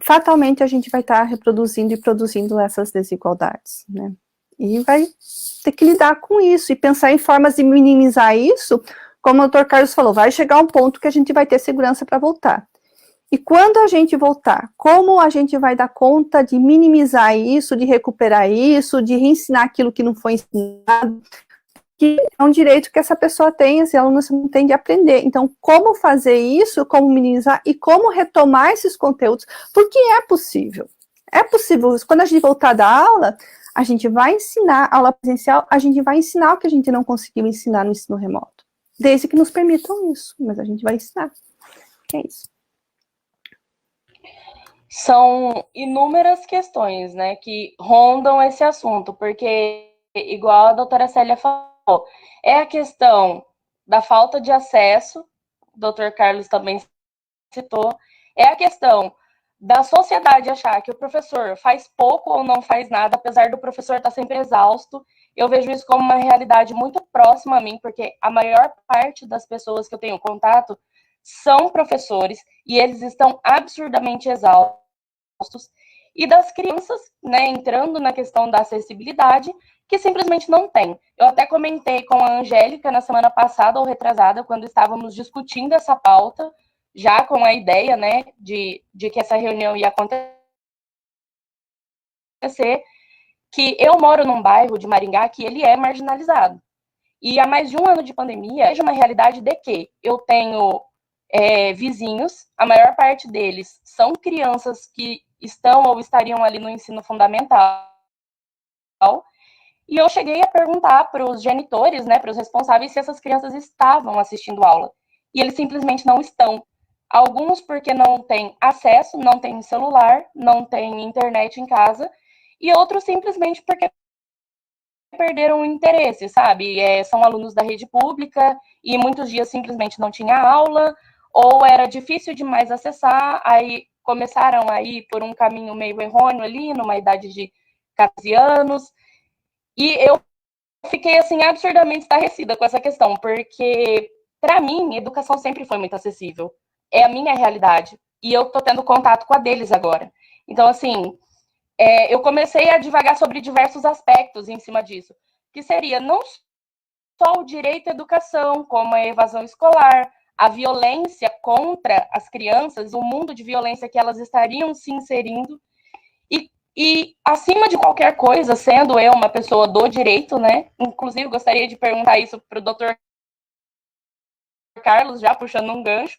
fatalmente a gente vai estar reproduzindo e produzindo essas desigualdades, né? E vai ter que lidar com isso e pensar em formas de minimizar isso. Como o Dr. Carlos falou, vai chegar um ponto que a gente vai ter segurança para voltar. E quando a gente voltar, como a gente vai dar conta de minimizar isso, de recuperar isso, de reensinar aquilo que não foi ensinado, que é um direito que essa pessoa tem, esse aluno não tem de aprender. Então, como fazer isso, como minimizar e como retomar esses conteúdos, porque é possível. É possível. Quando a gente voltar da aula, a gente vai ensinar, aula presencial, a gente vai ensinar o que a gente não conseguiu ensinar no ensino remoto. Desde que nos permitam isso, mas a gente vai ensinar. É isso. São inúmeras questões, né, que rondam esse assunto, porque, igual a doutora Célia falou, é a questão da falta de acesso, o doutor Carlos também citou, é a questão da sociedade achar que o professor faz pouco ou não faz nada, apesar do professor estar sempre exausto. Eu vejo isso como uma realidade muito próxima a mim, porque a maior parte das pessoas que eu tenho contato são professores e eles estão absurdamente exaustos. E das crianças, né, entrando na questão da acessibilidade, que simplesmente não tem. Eu até comentei com a Angélica na semana passada ou retrasada, quando estávamos discutindo essa pauta, já com a ideia, né, de que essa reunião ia acontecer, que eu moro num bairro de Maringá que ele é marginalizado. E há mais de um ano de pandemia, vejo uma realidade de que eu tenho vizinhos, a maior parte deles são crianças que estão ou estariam ali no ensino fundamental, e eu cheguei a perguntar para os genitores, né, para os responsáveis, se essas crianças estavam assistindo aula. E eles simplesmente não estão. Alguns porque não têm acesso, não têm celular, não têm internet em casa, e outros simplesmente porque perderam o interesse, sabe? São alunos da rede pública e muitos dias simplesmente não tinha aula, ou era difícil demais acessar, aí começaram a ir por um caminho meio errôneo ali, numa idade de 14 anos, e eu fiquei, assim, absurdamente estarrecida com essa questão, porque, para mim, educação sempre foi muito acessível. É a minha realidade. E eu tô tendo contato com a deles agora. Então, assim, eu comecei a divagar sobre diversos aspectos em cima disso, que seria não só o direito à educação, como a evasão escolar, a violência contra as crianças, o mundo de violência que elas estariam se inserindo, e acima de qualquer coisa, sendo eu uma pessoa do direito, né? Inclusive, gostaria de perguntar isso para o doutor Carlos, já puxando um gancho.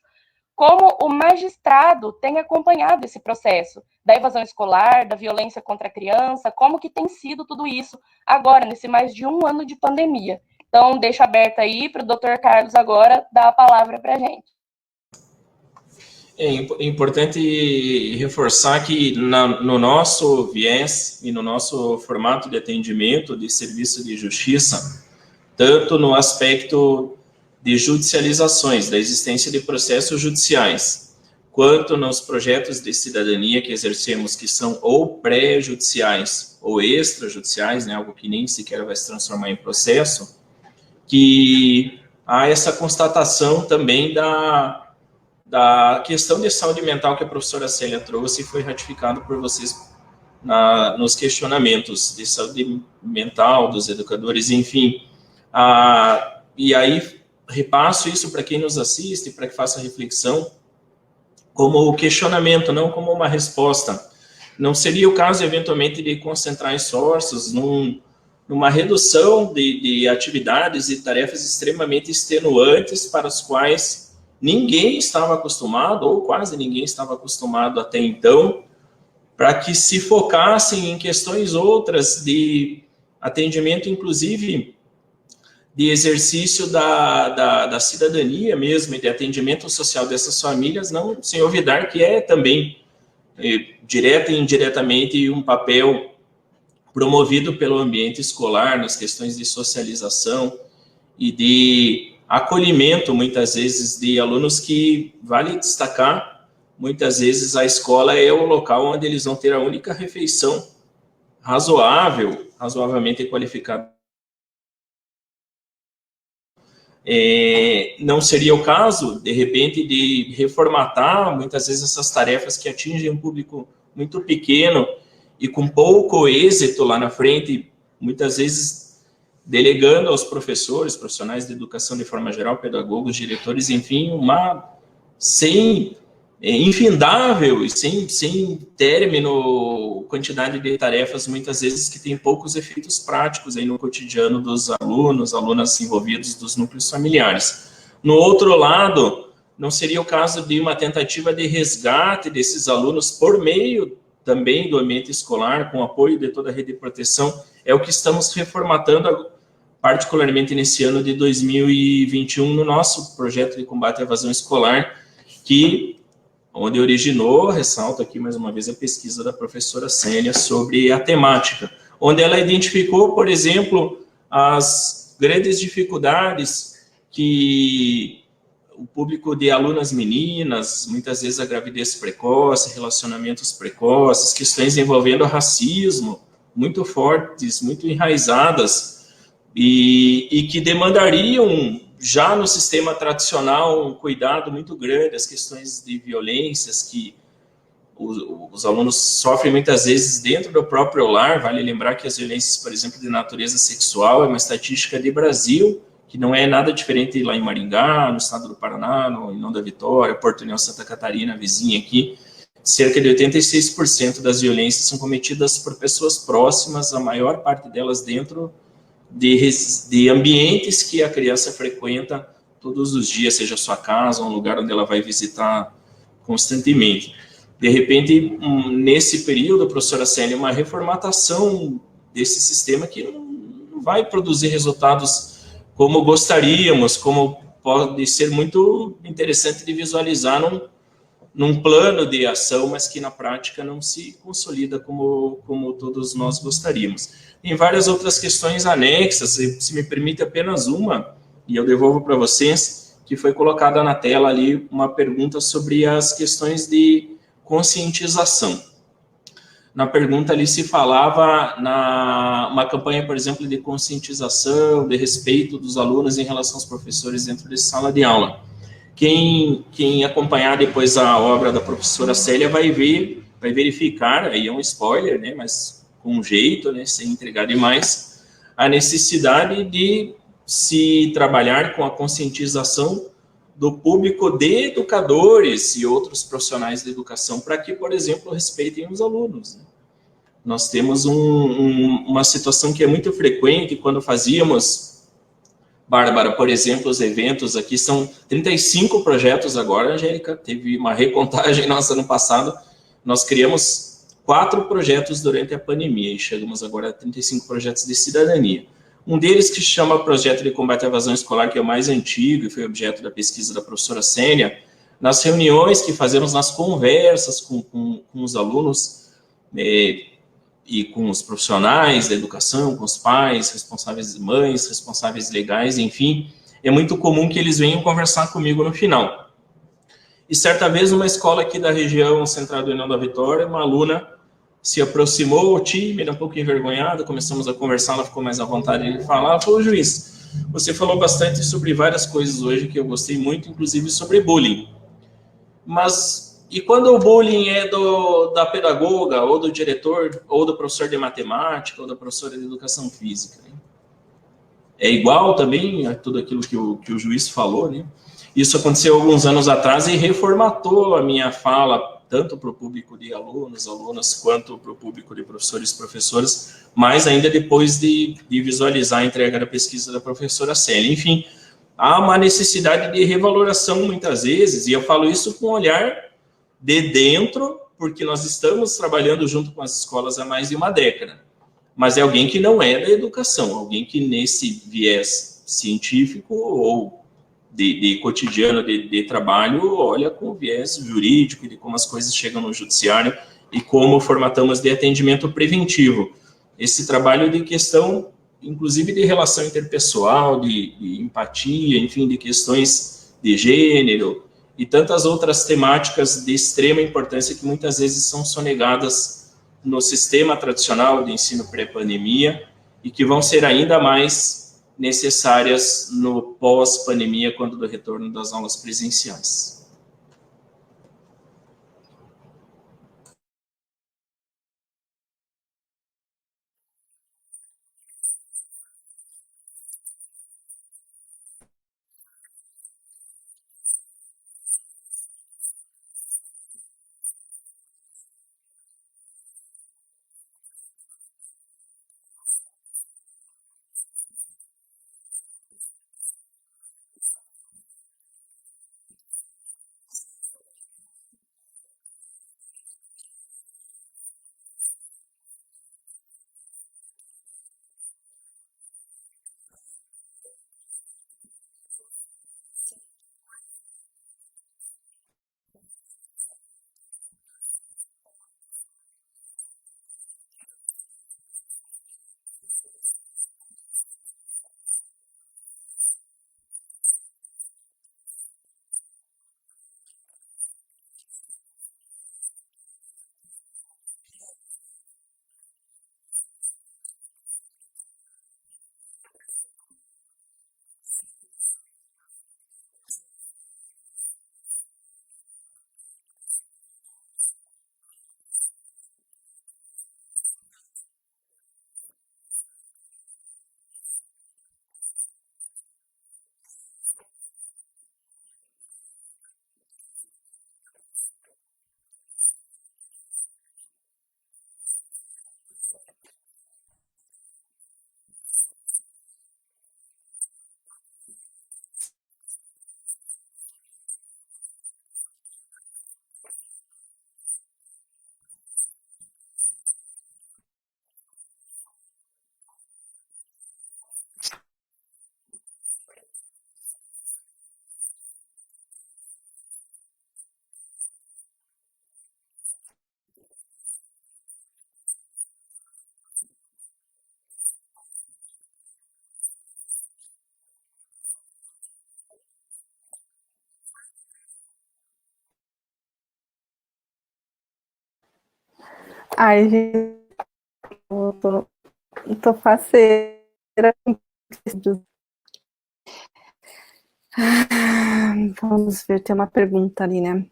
como o magistrado tem acompanhado esse processo da evasão escolar, da violência contra a criança, como que tem sido tudo isso agora, nesse mais de um ano de pandemia. Então, deixo aberto aí para o Dr. Carlos agora dar a palavra para a gente. É importante reforçar que no nosso viés e no nosso formato de atendimento de serviço de justiça, tanto no aspecto de judicializações, da existência de processos judiciais, quanto nos projetos de cidadania que exercemos, que são ou pré-judiciais ou extrajudiciais, né, algo que nem sequer vai se transformar em processo, que há essa constatação também da questão de saúde mental que a professora Célia trouxe e foi ratificado por vocês nos questionamentos de saúde mental dos educadores, enfim. E aí, repasso isso para quem nos assiste, para que faça reflexão, como o questionamento, não como uma resposta. Não seria o caso, eventualmente, de concentrar esforços numa redução de atividades e tarefas extremamente extenuantes para as quais ninguém estava acostumado, ou quase ninguém estava acostumado até então, para que se focassem em questões outras de atendimento, inclusive de exercício da cidadania mesmo, e de atendimento social dessas famílias, não sem olvidar que é também, direta e indiretamente, um papel promovido pelo ambiente escolar, nas questões de socialização e de acolhimento, muitas vezes, de alunos que, vale destacar, muitas vezes a escola é o local onde eles vão ter a única refeição razoavelmente qualificada. Não seria o caso, de repente, de reformatar, muitas vezes, essas tarefas que atingem um público muito pequeno e com pouco êxito lá na frente, muitas vezes delegando aos professores, profissionais de educação de forma geral, pedagogos, diretores, enfim, uma infindável e sem término quantidade de tarefas, muitas vezes, que tem poucos efeitos práticos aí no cotidiano dos alunos, alunas envolvidos, dos núcleos familiares. No outro lado, não seria o caso de uma tentativa de resgate desses alunos por meio também do ambiente escolar, com apoio de toda a rede de proteção, é o que estamos reformatando, particularmente nesse ano de 2021, no nosso projeto de combate à evasão escolar, onde originou, ressalto aqui mais uma vez a pesquisa da professora Célia sobre a temática, onde ela identificou, por exemplo, as grandes dificuldades que o público de alunas meninas, muitas vezes a gravidez precoce, relacionamentos precoces, questões envolvendo racismo, muito fortes, muito enraizadas, e que demandariam, já no sistema tradicional, um cuidado muito grande, as questões de violências que os alunos sofrem muitas vezes dentro do próprio lar. Vale lembrar que as violências, por exemplo, de natureza sexual, é uma estatística de Brasil, que não é nada diferente lá em Maringá, no estado do Paraná, no União da Vitória, Porto União, Santa Catarina, vizinha aqui. Cerca de 86% das violências são cometidas por pessoas próximas, a maior parte delas dentro de ambientes que a criança frequenta todos os dias, seja a sua casa, um lugar onde ela vai visitar constantemente. De repente, nesse período, professora Célia, uma reformatação desse sistema que não vai produzir resultados como gostaríamos, como pode ser muito interessante de visualizar num plano de ação, mas que na prática não se consolida como todos nós gostaríamos. Tem várias outras questões anexas, se me permite apenas uma, e eu devolvo para vocês, que foi colocada na tela ali uma pergunta sobre as questões de conscientização. Na pergunta ali se falava uma campanha, por exemplo, de conscientização, de respeito dos alunos em relação aos professores dentro de sala de aula. Quem acompanhar depois a obra da professora Célia vai verificar, aí é um spoiler, né, mas com jeito, né, sem entregar demais, a necessidade de se trabalhar com a conscientização do público de educadores e outros profissionais de educação para que, por exemplo, respeitem os alunos, né? Nós temos uma situação que é muito frequente quando fazíamos Bárbara, por exemplo, os eventos aqui são 35 projetos agora, Angélica, teve uma recontagem nossa no passado, nós criamos 4 projetos durante a pandemia e chegamos agora a 35 projetos de cidadania. Um deles que se chama Projeto de Combate à Evasão Escolar, que é o mais antigo e foi objeto da pesquisa da professora Sênia, nas reuniões que fazemos, nas conversas com os alunos e com os profissionais da educação, com os pais, responsáveis mães, responsáveis legais, enfim, é muito comum que eles venham conversar comigo no final. E certa vez, numa escola aqui da região central do União da Vitória, uma aluna se aproximou, tímida, um pouco envergonhada, começamos a conversar, ela ficou mais à vontade de falar, ela falou, juiz, você falou bastante sobre várias coisas hoje que eu gostei muito, inclusive sobre bullying. Mas, e quando o bullying é da pedagoga, ou do diretor, ou do professor de matemática, ou da professora de educação física? Né? É igual também a tudo aquilo que o juiz falou, né? Isso aconteceu alguns anos atrás e reformatou a minha fala, tanto para o público de alunos, alunas, quanto para o público de professores e professoras, mas ainda depois de visualizar a entrega da pesquisa da professora Célia. Enfim, há uma necessidade de revaloração muitas vezes, e eu falo isso com um olhar de dentro, porque nós estamos trabalhando junto com as escolas há mais de uma década, mas é alguém que não é da educação, alguém que nesse viés científico ou de cotidiano de trabalho olha com o viés jurídico e de como as coisas chegam no judiciário e como formatamos de atendimento preventivo. Esse trabalho de questão, inclusive de relação interpessoal, de empatia, enfim, de questões de gênero e tantas outras temáticas de extrema importância que muitas vezes são sonegadas no sistema tradicional de ensino pré-pandemia e que vão ser ainda mais necessárias no pós-pandemia, quando do retorno das aulas presenciais. Ai, gente, eu tô faceira. Vamos ver, tem uma pergunta ali, né?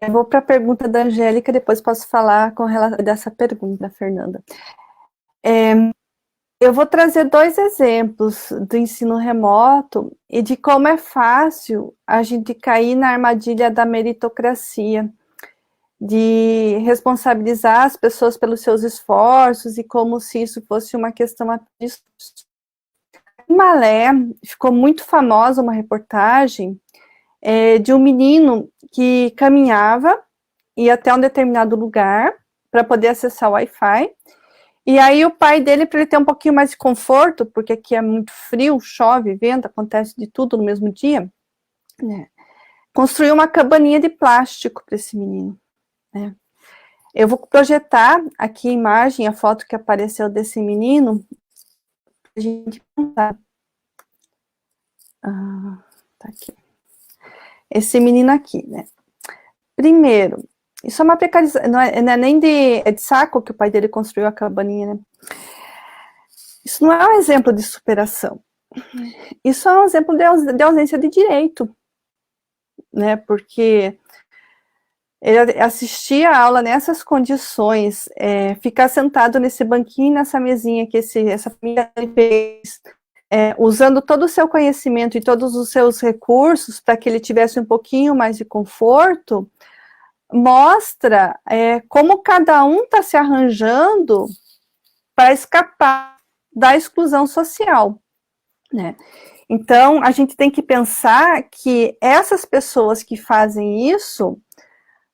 Eu vou para a pergunta da Angélica, depois posso falar com relação dessa pergunta, Fernanda. Eu vou trazer 2 exemplos do ensino remoto e de como é fácil a gente cair na armadilha da meritocracia, de responsabilizar as pessoas pelos seus esforços e como se isso fosse uma questão Malé, ficou muito famosa uma reportagem de um menino que caminhava, ia até um determinado lugar para poder acessar o Wi-Fi, e aí o pai dele, para ele ter um pouquinho mais de conforto, porque aqui é muito frio, chove, venta, acontece de tudo no mesmo dia, né, construiu uma cabaninha de plástico para esse menino, né. Eu vou projetar aqui a imagem, a foto que apareceu desse menino, a gente pensar. Tá aqui. Esse menino aqui, né. Primeiro, isso é uma precarização, não é nem de saco que o pai dele construiu a cabaninha, né. Isso não é um exemplo de superação. Isso é um exemplo de ausência de direito, né, porque ele assistia a aula nessas condições, ficar sentado nesse banquinho, nessa mesinha que essa família fez, usando todo o seu conhecimento e todos os seus recursos para que ele tivesse um pouquinho mais de conforto, mostra como cada um está se arranjando para escapar da exclusão social, né? Então, a gente tem que pensar que essas pessoas que fazem isso,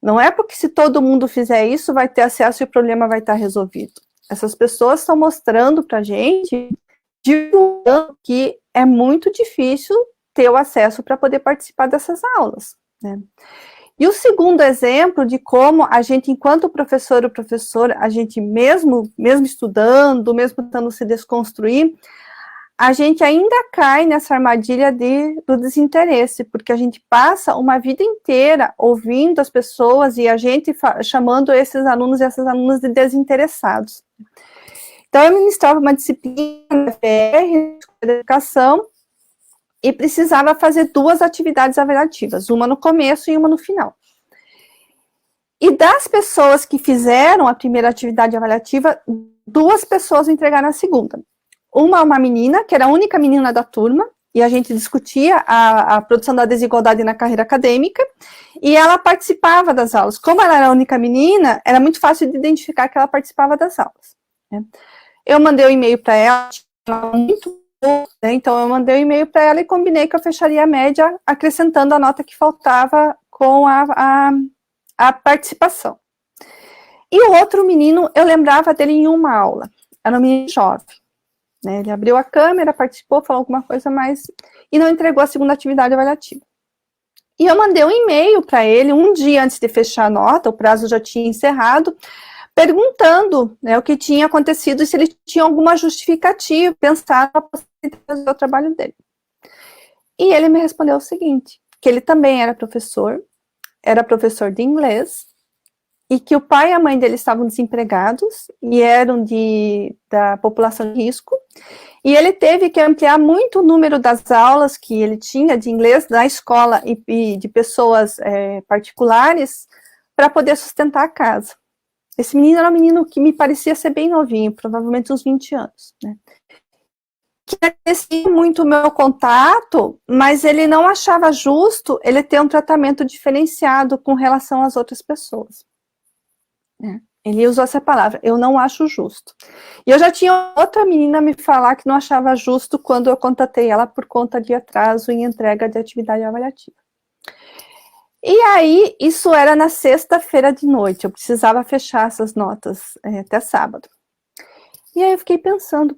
não é porque se todo mundo fizer isso, vai ter acesso e o problema vai estar resolvido. Essas pessoas estão mostrando para a gente que é muito difícil ter o acesso para poder participar dessas aulas, né? E o segundo exemplo de como a gente, enquanto professor ou professora, a gente mesmo estudando, mesmo tentando se desconstruir, a gente ainda cai nessa armadilha do desinteresse, porque a gente passa uma vida inteira ouvindo as pessoas e a gente chamando esses alunos e essas alunas de desinteressados. Então, eu ministrava uma disciplina da FR, de educação, e precisava fazer 2 atividades avaliativas, uma no começo e uma no final. E das pessoas que fizeram a primeira atividade avaliativa, 2 pessoas entregaram a segunda. Uma menina, que era a única menina da turma, e a gente discutia a produção da desigualdade na carreira acadêmica, e ela participava das aulas. Como ela era a única menina, era muito fácil de identificar que ela participava das aulas, né? Eu mandei um e-mail para ela, muito bom, né? Então eu mandei um e-mail para ela e combinei que eu fecharia a média, acrescentando a nota que faltava com a participação. E o outro menino, eu lembrava dele em uma aula, era um menino jovem, né? Ele abriu a câmera, participou, falou alguma coisa mais, e não entregou a segunda atividade avaliativa. E eu mandei um e-mail para ele, um dia antes de fechar a nota, o prazo já tinha encerrado, perguntando, né, o que tinha acontecido e se ele tinha alguma justificativa, pensar na possibilidade de fazer o trabalho dele. E ele me respondeu o seguinte, que ele também era professor de inglês, e que o pai e a mãe dele estavam desempregados e eram da população de risco, e ele teve que ampliar muito o número das aulas que ele tinha de inglês na escola e de pessoas particulares para poder sustentar a casa. Esse menino era um menino que me parecia ser bem novinho, provavelmente uns 20 anos, né? Que agradecia muito o meu contato, mas ele não achava justo ele ter um tratamento diferenciado com relação às outras pessoas, né? Ele usou essa palavra, eu não acho justo. E eu já tinha outra menina me falar que não achava justo quando eu contatei ela por conta de atraso em entrega de atividade avaliativa. E aí, isso era na sexta-feira de noite, eu precisava fechar essas notas até sábado. E aí eu fiquei pensando,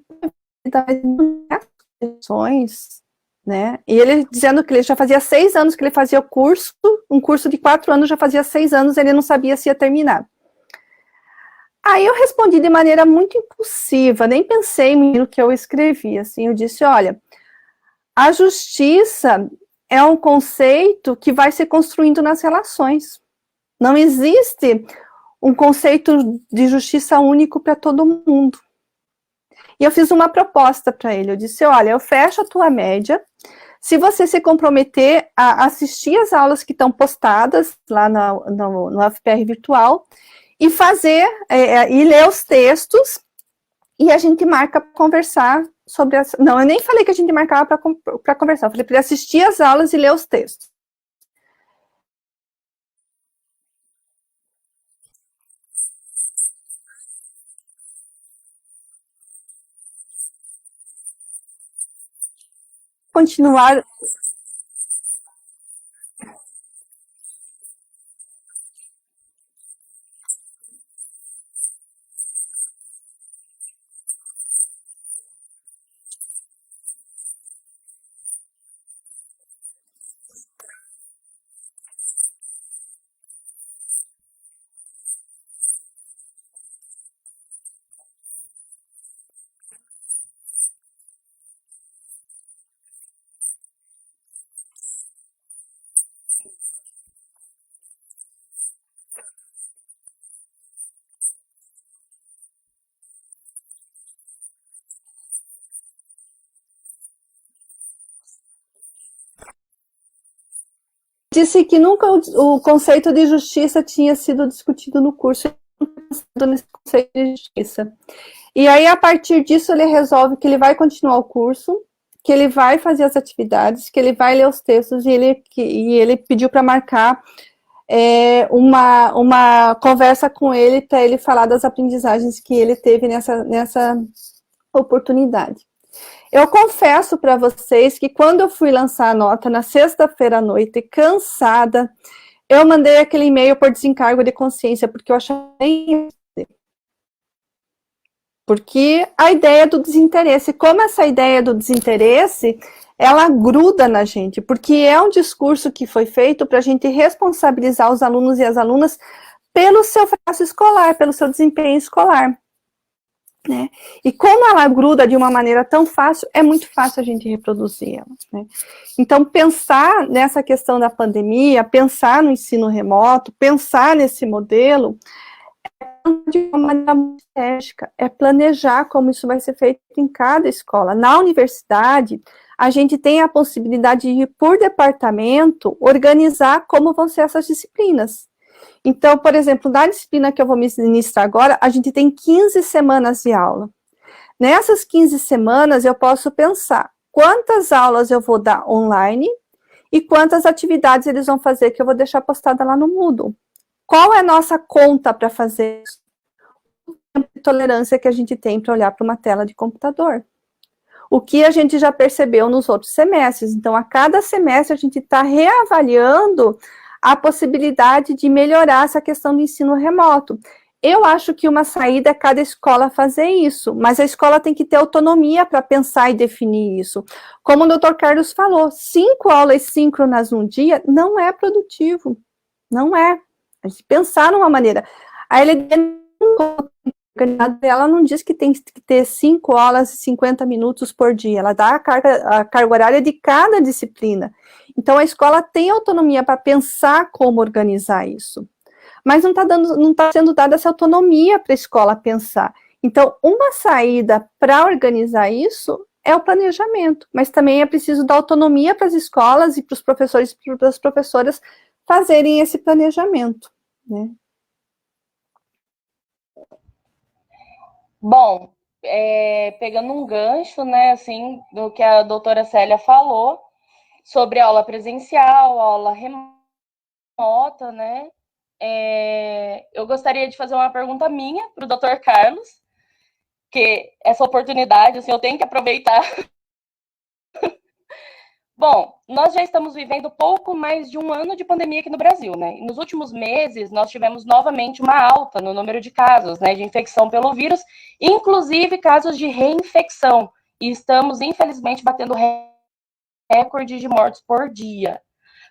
né? E ele dizendo que ele já fazia 6 anos que ele fazia o curso, um curso de 4 anos já fazia 6 anos, ele não sabia se ia terminar. Aí eu respondi de maneira muito impulsiva, nem pensei no que eu escrevi, assim, eu disse, olha, a justiça é um conceito que vai se construindo nas relações. Não existe um conceito de justiça único para todo mundo. E eu fiz uma proposta para ele, eu disse, olha, eu fecho a tua média, se você se comprometer a assistir as aulas que estão postadas lá no FPR virtual, e fazer, e ler os textos, e a gente marca para conversar sobre as... Não, eu nem falei que a gente marcava para conversar, eu falei para ele assistir as aulas e ler os textos. continuar. Disse que nunca o conceito de justiça tinha sido discutido no curso, nesse conceito de justiça. E aí, a partir disso, ele resolve que ele vai continuar o curso, que ele vai fazer as atividades, que ele vai ler os textos, e ele pediu para marcar uma conversa com ele, para ele falar das aprendizagens que ele teve nessa oportunidade. Eu confesso para vocês que quando eu fui lançar a nota na sexta-feira à noite, cansada, eu mandei aquele e-mail por desencargo de consciência, porque eu achei... Porque a ideia do desinteresse, como essa ideia do desinteresse, ela gruda na gente, porque é um discurso que foi feito para a gente responsabilizar os alunos e as alunas pelo seu fracasso escolar, pelo seu desempenho escolar. Né? E como ela gruda de uma maneira tão fácil, é muito fácil a gente reproduzir ela. Né? Então, pensar nessa questão da pandemia, pensar no ensino remoto, pensar nesse modelo, de uma maneira muito estratégica, é planejar como isso vai ser feito em cada escola. Na universidade, a gente tem a possibilidade de, por departamento, organizar como vão ser essas disciplinas. Então, por exemplo, na disciplina que eu vou ministrar agora, a gente tem 15 semanas de aula. Nessas 15 semanas, eu posso pensar quantas aulas eu vou dar online e quantas atividades eles vão fazer que eu vou deixar postada lá no Moodle. Qual é a nossa conta para fazer isso? O tempo de tolerância que a gente tem para olhar para uma tela de computador. O que a gente já percebeu nos outros semestres. Então, a cada semestre, a gente está reavaliando a possibilidade de melhorar essa questão do ensino remoto. Eu acho que uma saída é cada escola fazer isso, mas a escola tem que ter autonomia para pensar e definir isso. Como o Dr. Carlos falou, 5 aulas síncronas num dia não é produtivo, não é. A gente pensar numa maneira. A LDB ela não diz que tem que ter 5 aulas e 50 minutos por dia, ela dá a carga horária de cada disciplina. Então, a escola tem autonomia para pensar como organizar isso. Mas não está sendo dada essa autonomia para a escola pensar. Então, uma saída para organizar isso é o planejamento, mas também é preciso dar autonomia para as escolas e para os professores e para as professoras fazerem esse planejamento, né? Bom, pegando um gancho, né, assim, do que a doutora Célia falou, sobre aula presencial, aula remota, né, eu gostaria de fazer uma pergunta minha para o Dr. Carlos, que essa oportunidade, assim, eu tenho que aproveitar. Bom, nós já estamos vivendo pouco mais de um ano de pandemia aqui no Brasil, né? E nos últimos meses, nós tivemos novamente uma alta no número de casos, né, de infecção pelo vírus, inclusive casos de reinfecção. E estamos, infelizmente, batendo recorde de mortes por dia.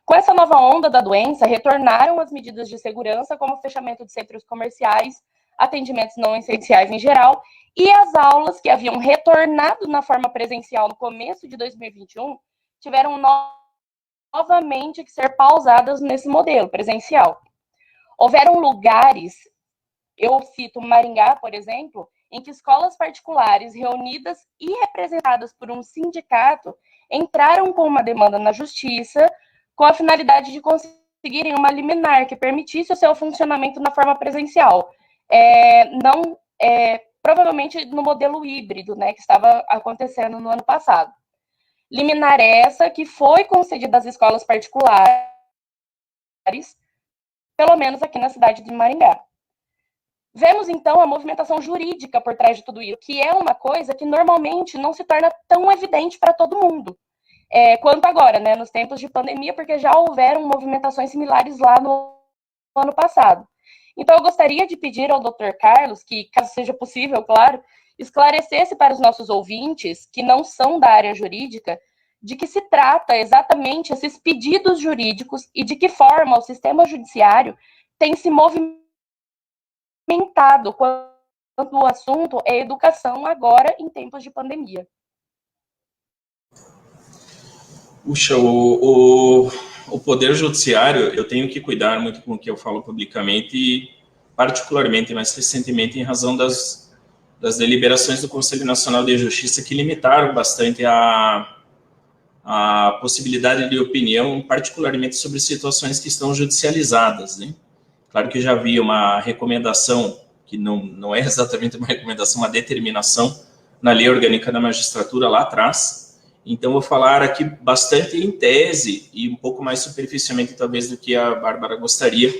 Com essa nova onda da doença, retornaram as medidas de segurança, como o fechamento de centros comerciais, atendimentos não essenciais em geral, e as aulas que haviam retornado na forma presencial no começo de 2021, tiveram novamente que ser pausadas nesse modelo presencial. Houveram lugares, eu cito Maringá, por exemplo, em que escolas particulares reunidas e representadas por um sindicato entraram com uma demanda na justiça com a finalidade de conseguirem uma liminar que permitisse o seu funcionamento na forma presencial. Provavelmente no modelo híbrido, né, que estava acontecendo no ano passado. Liminar essa que foi concedida às escolas particulares, pelo menos aqui na cidade de Maringá. Vemos, então, a movimentação jurídica por trás de tudo isso, que é uma coisa que normalmente não se torna tão evidente para todo mundo. quanto agora, né, nos tempos de pandemia, porque já houveram movimentações similares lá no ano passado. Então, eu gostaria de pedir ao Dr. Carlos que, caso seja possível, claro, esclarecesse para os nossos ouvintes, que não são da área jurídica, de que se trata exatamente esses pedidos jurídicos e de que forma o sistema judiciário tem se movimentado quando o assunto é educação agora em tempos de pandemia. Puxa, o Poder Judiciário, eu tenho que cuidar muito com o que eu falo publicamente, e particularmente, mais recentemente, em razão das deliberações do Conselho Nacional de Justiça, que limitaram bastante a possibilidade de opinião, particularmente sobre situações que estão judicializadas, né? Claro que já havia uma recomendação, que não é exatamente uma recomendação, uma determinação na Lei Orgânica da Magistratura lá atrás. Então, vou falar aqui bastante em tese e um pouco mais superficialmente, talvez, do que a Bárbara gostaria.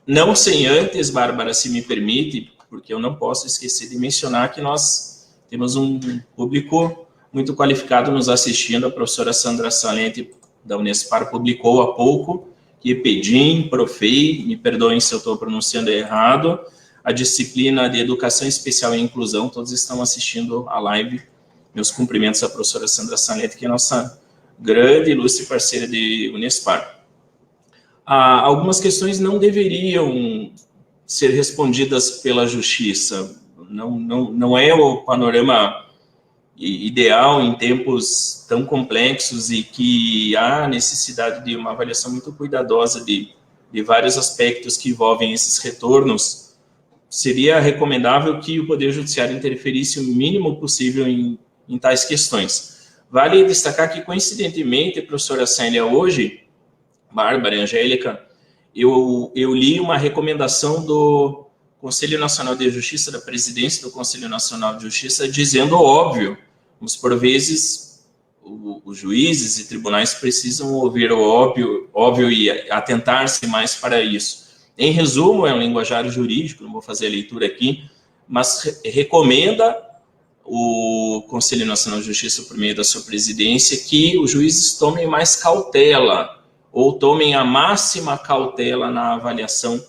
Não sem antes, Bárbara, se me permite, porque eu não posso esquecer de mencionar que nós temos um público muito qualificado nos assistindo. A professora Sandra Salente, da Unespar, publicou há pouco que EPEDIM, Profei, me perdoem se eu estou pronunciando errado, a disciplina de Educação Especial e Inclusão, todos estão assistindo a live. Meus cumprimentos à professora Sandra Salete, que é nossa grande e ilustre parceira de Unespar. Algumas questões não deveriam ser respondidas pela justiça. Não é o panorama ideal em tempos tão complexos e que há necessidade de uma avaliação muito cuidadosa de vários aspectos que envolvem esses retornos. Seria recomendável que o Poder Judiciário interferisse o mínimo possível em tais questões. Vale destacar que, coincidentemente, professora Célia, hoje, Bárbara, Angélica, eu li uma recomendação do Conselho Nacional de Justiça, da presidência do Conselho Nacional de Justiça, dizendo óbvio, mas por vezes os juízes e tribunais precisam ouvir o óbvio e atentar-se mais para isso. Em resumo, é um linguajar jurídico, não vou fazer a leitura aqui, mas recomenda o Conselho Nacional de Justiça, por meio da sua presidência, que os juízes tomem mais cautela, ou tomem a máxima cautela na avaliação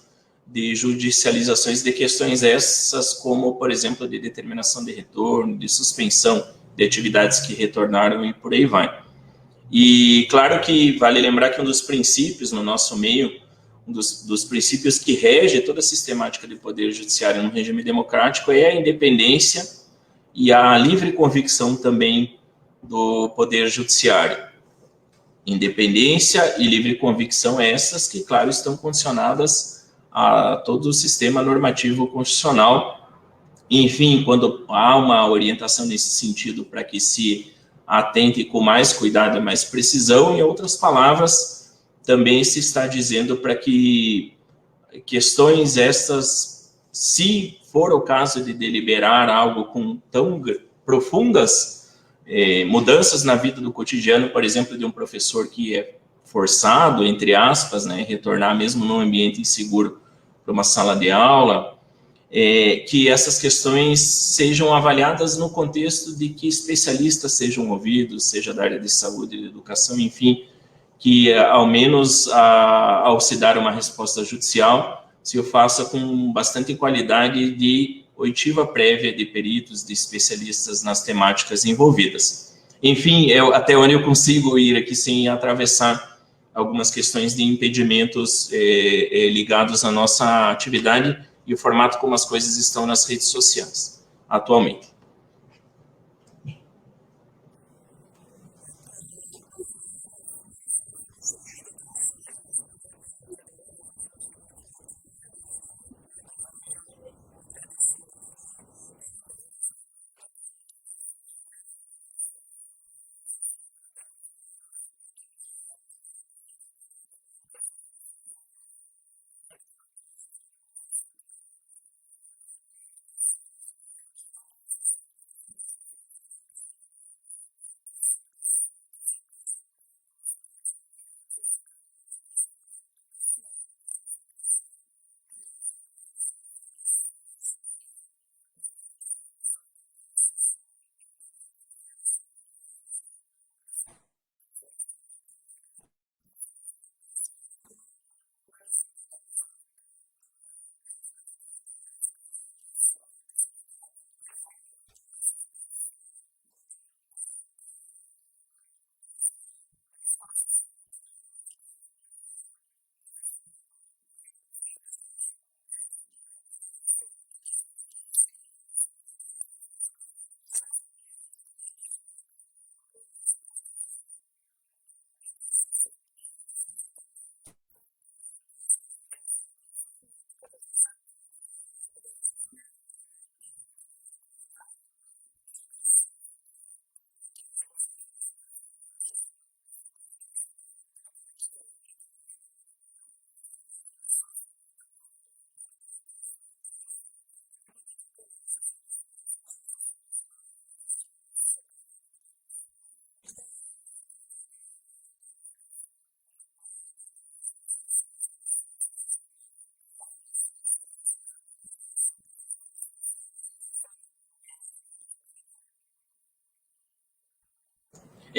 de judicializações de questões essas, como, por exemplo, de determinação de retorno, de suspensão de atividades que retornaram e por aí vai. E claro que vale lembrar que um dos princípios no nosso meio, um dos princípios que rege toda a sistemática de poder judiciário no regime democrático é a independência e a livre convicção também do Poder Judiciário. Independência e livre convicção essas que, claro, estão condicionadas a todo o sistema normativo constitucional. Enfim, quando há uma orientação nesse sentido para que se atente com mais cuidado e mais precisão, em outras palavras, também se está dizendo para que questões estas, se for o caso de deliberar algo com tão profundas mudanças na vida do cotidiano, por exemplo, de um professor que é forçado, entre aspas, né, retornar mesmo num ambiente inseguro para uma sala de aula, que essas questões sejam avaliadas no contexto de que especialistas sejam ouvidos, seja da área de saúde, de educação, enfim, que ao menos ao se dar uma resposta judicial, se o faça com bastante qualidade de oitiva prévia de peritos, de especialistas nas temáticas envolvidas. Enfim, até onde eu consigo ir aqui sem atravessar algumas questões de impedimentos ligados à nossa atividade e o formato como as coisas estão nas redes sociais atualmente.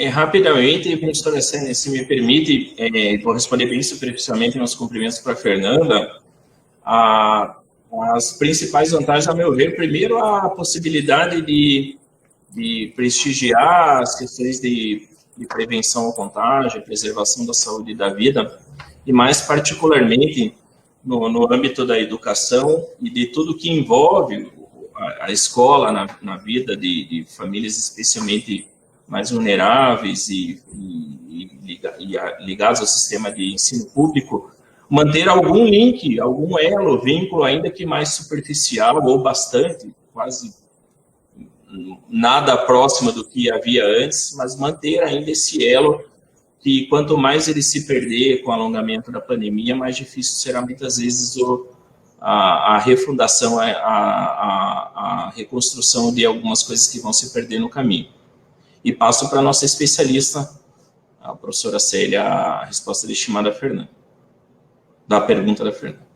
Rapidamente, professora Sênia, se me permite, vou responder bem superficialmente meus cumprimentos para a Fernanda. As principais vantagens, a meu ver, primeiro, a possibilidade de prestigiar as questões de prevenção ao contágio, preservação da saúde e da vida, e mais particularmente no âmbito da educação e de tudo que envolve a escola na vida de famílias especialmente mais vulneráveis e ligados ao sistema de ensino público, manter algum link, algum elo, vínculo, ainda que mais superficial ou bastante, quase nada próximo do que havia antes, mas manter ainda esse elo que quanto mais ele se perder com o alongamento da pandemia, mais difícil será muitas vezes a refundação, a reconstrução de algumas coisas que vão se perder no caminho. E passo para a nossa especialista, a professora Célia, a resposta destinada a Fernanda, da pergunta da Fernanda.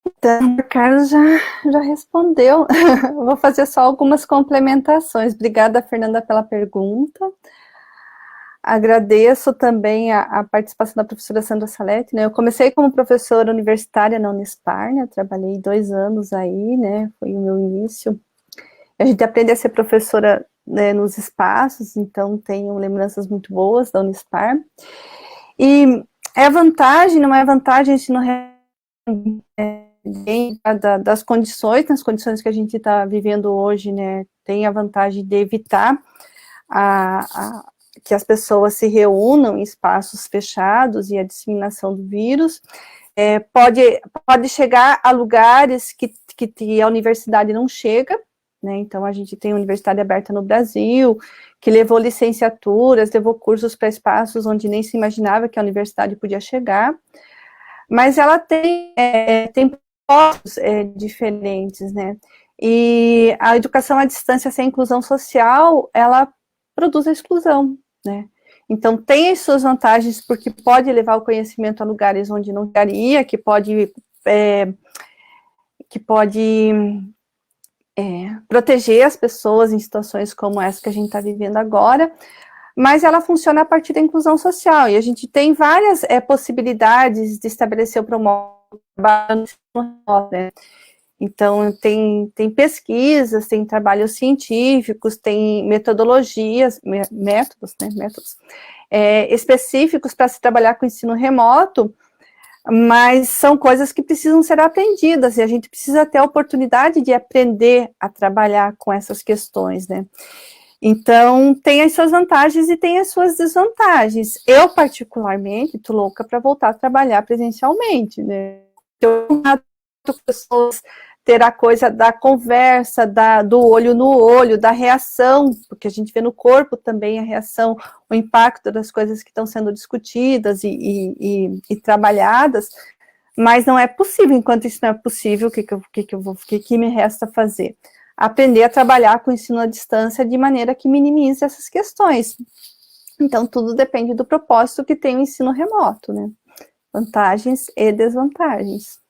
Então, o Carlos já respondeu. Vou fazer só algumas complementações. Obrigada, Fernanda, pela pergunta. Agradeço também a participação da professora Sandra Salete, né? Eu comecei como professora universitária na Unespar, né? Trabalhei 2 anos aí, né? Foi o meu início. A gente aprende a ser professora, né, nos espaços, então tenho lembranças muito boas da Unespar. E é vantagem, não é vantagem, ensino das condições, nas condições que a gente está vivendo hoje, né? Tem a vantagem de evitar que as pessoas se reúnam em espaços fechados e a disseminação do vírus. Pode chegar a lugares que a universidade não chega, né? Então, a gente tem a universidade aberta no Brasil, que levou licenciaturas, levou cursos para espaços onde nem se imaginava que a universidade podia chegar, mas ela tem postos diferentes, né? E a educação à distância sem inclusão social, ela produz a exclusão, né? Então, tem as suas vantagens, porque pode levar o conhecimento a lugares onde não chegaria, que pode proteger as pessoas em situações como essa que a gente está vivendo agora, mas ela funciona a partir da inclusão social, e a gente tem várias possibilidades de estabelecer o trabalho, né? Então, tem pesquisas, tem trabalhos científicos, tem metodologias, métodos específicos para se trabalhar com ensino remoto, mas são coisas que precisam ser aprendidas, e a gente precisa ter a oportunidade de aprender a trabalhar com essas questões, né? Então, tem as suas vantagens e tem as suas desvantagens. Eu, particularmente, estou louca para voltar a trabalhar presencialmente, né? Eu pessoas ter a coisa da conversa, do olho no olho, da reação, porque a gente vê no corpo também a reação, o impacto das coisas que estão sendo discutidas e trabalhadas, mas não é possível. Enquanto isso não é possível, o que me resta fazer? Aprender a trabalhar com o ensino à distância de maneira que minimize essas questões. Então, tudo depende do propósito que tem o ensino remoto, né? Vantagens e desvantagens.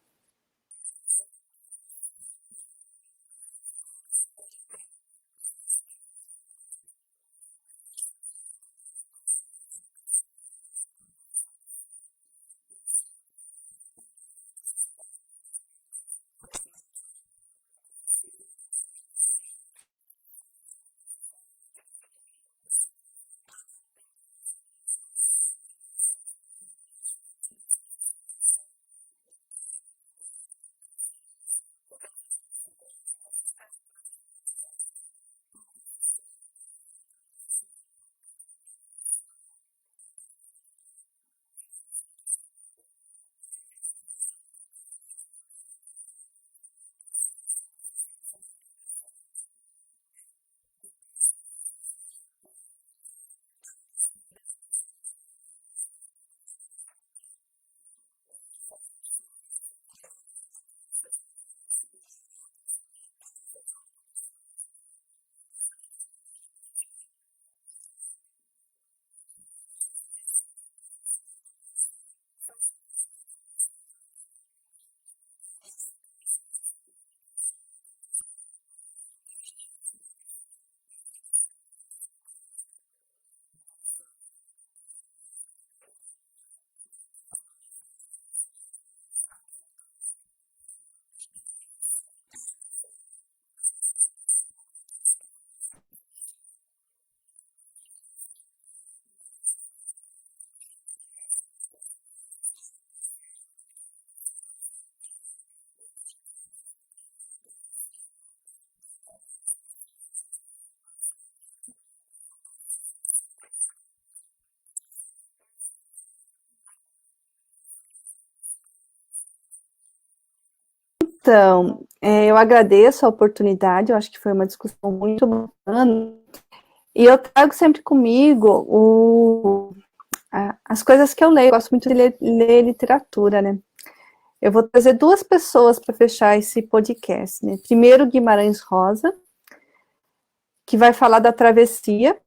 Então, eu agradeço a oportunidade, eu acho que foi uma discussão muito bacana, e eu trago sempre comigo as coisas que eu leio, eu gosto muito de ler literatura, né? Eu vou trazer duas pessoas para fechar esse podcast, né? Primeiro, Guimarães Rosa, que vai falar da travessia,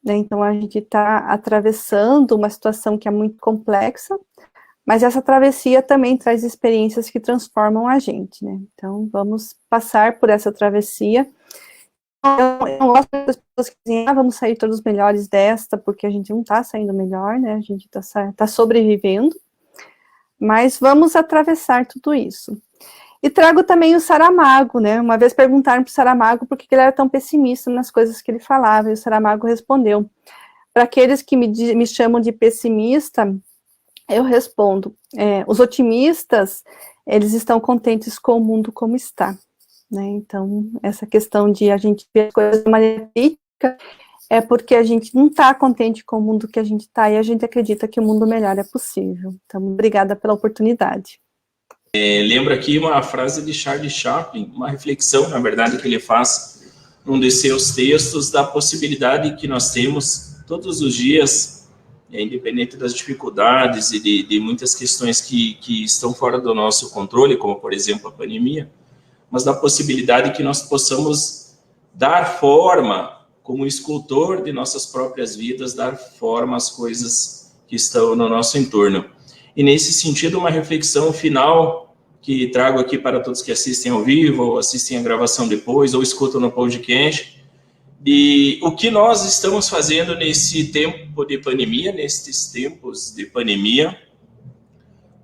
né? Então, a gente está atravessando uma situação que é muito complexa, mas essa travessia também traz experiências que transformam a gente, né? Então, vamos passar por essa travessia. Eu não gosto das pessoas que dizem, vamos sair todos melhores desta, porque a gente não está saindo melhor, né? A gente está sobrevivendo, mas vamos atravessar tudo isso. E trago também o Saramago, né? Uma vez perguntaram para o Saramago por que ele era tão pessimista nas coisas que ele falava, e o Saramago respondeu: para aqueles que me chamam de pessimista, eu respondo, os otimistas, eles estão contentes com o mundo como está, né? Então, essa questão de a gente ver as coisas de maneira crítica é porque a gente não está contente com o mundo que a gente está e a gente acredita que o mundo melhor é possível. Então, obrigada pela oportunidade. Lembro aqui uma frase de Charles Chaplin, uma reflexão, na verdade, que ele faz num de seus textos, da possibilidade que nós temos todos os dias, independente das dificuldades e de muitas questões que estão fora do nosso controle, como, por exemplo, a pandemia, mas da possibilidade que nós possamos dar forma, como escultor de nossas próprias vidas, dar forma às coisas que estão no nosso entorno. E, nesse sentido, uma reflexão final que trago aqui para todos que assistem ao vivo, ou assistem a gravação depois, ou escutam no podcast, de o que nós estamos fazendo nesse tempo de pandemia, nestes tempos de pandemia,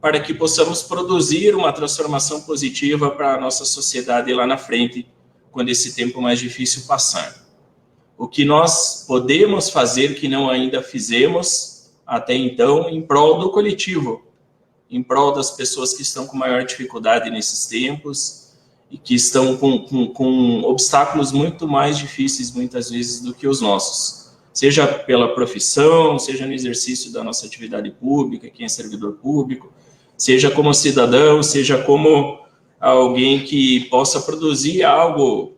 para que possamos produzir uma transformação positiva para a nossa sociedade lá na frente, quando esse tempo mais difícil passar. O que nós podemos fazer que não ainda fizemos até então em prol do coletivo, em prol das pessoas que estão com maior dificuldade nesses tempos e que estão com obstáculos muito mais difíceis, muitas vezes, do que os nossos. Seja pela profissão, seja no exercício da nossa atividade pública, quem é servidor público, seja como cidadão, seja como alguém que possa produzir algo,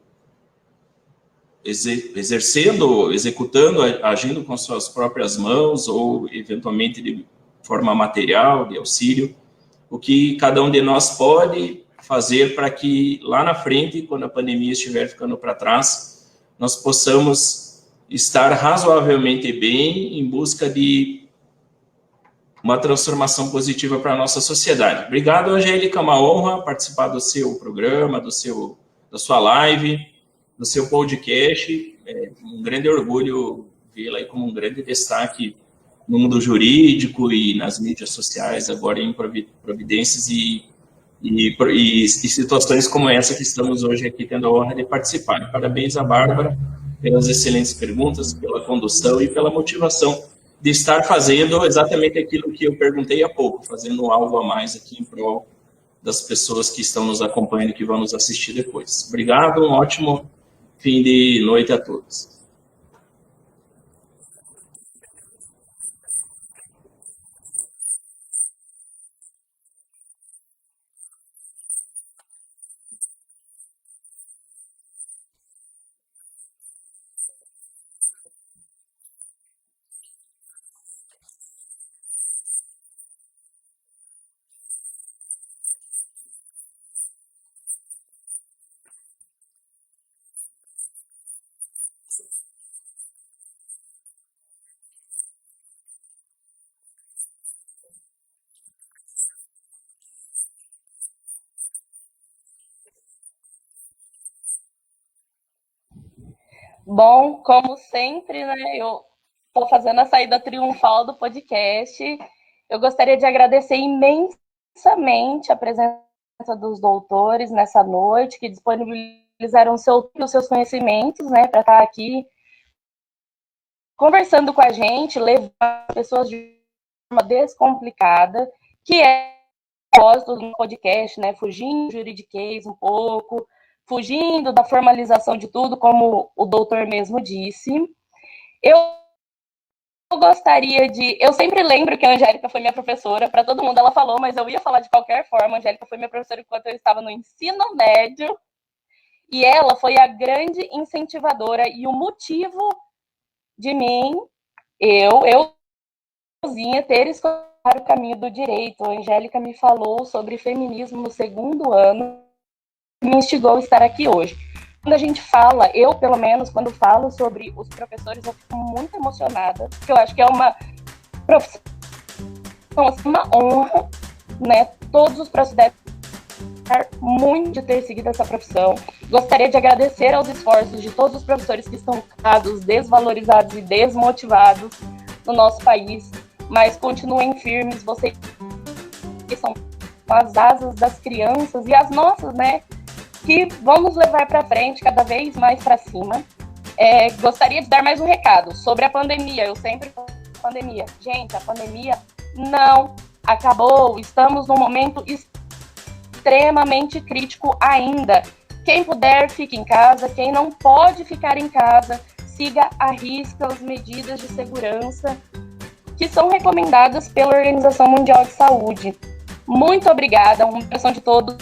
exercendo, executando, agindo com suas próprias mãos ou, eventualmente, de forma material, de auxílio, o que cada um de nós pode fazer para que lá na frente, quando a pandemia estiver ficando para trás, nós possamos estar razoavelmente bem em busca de uma transformação positiva para a nossa sociedade. Obrigado, Angélica, uma honra participar do seu programa, da sua live, do seu podcast. É um grande orgulho vê-la aí como um grande destaque no mundo jurídico e nas mídias sociais, agora em providências e situações como essa que estamos hoje aqui tendo a honra de participar. Parabéns à Bárbara pelas excelentes perguntas, pela condução e pela motivação de estar fazendo exatamente aquilo que eu perguntei há pouco, fazendo algo a mais aqui em prol das pessoas que estão nos acompanhando e que vão nos assistir depois. Obrigado, um ótimo fim de noite a todos. Bom, como sempre, né, eu estou fazendo a saída triunfal do podcast. Eu gostaria de agradecer imensamente a presença dos doutores nessa noite, que disponibilizaram os seus conhecimentos, né, para estar aqui conversando com a gente, levando as pessoas de forma descomplicada, que é o propósito do podcast, né, fugindo do juridiquês um pouco, fugindo da formalização de tudo, como o doutor mesmo disse. Eu gostaria de... Eu sempre lembro que a Angélica foi minha professora, para todo mundo ela falou, mas eu ia falar de qualquer forma. A Angélica foi minha professora enquanto eu estava no ensino médio, e ela foi a grande incentivadora e o motivo de mim, euzinha, ter escolhido o caminho do direito. A Angélica me falou sobre feminismo no segundo ano, e me instigou a estar aqui hoje. Quando a gente fala, eu pelo menos, quando falo sobre os professores, eu fico muito emocionada, porque eu acho que é uma profissão, uma honra, né? Todos os professores devem muito de ter seguido essa profissão. Gostaria de agradecer aos esforços de todos os professores que estão cansados, desvalorizados e desmotivados no nosso país, mas continuem firmes, vocês que são as asas das crianças e as nossas, né? Que vão nos levar para frente, cada vez mais para cima. Gostaria de dar mais um recado sobre a pandemia. Eu sempre falo pandemia. Gente, a pandemia não acabou. Estamos num momento extremamente crítico ainda. Quem puder, fique em casa. Quem não pode ficar em casa, siga à risca as medidas de segurança que são recomendadas pela Organização Mundial de Saúde. Muito obrigada. Uma impressão de todos.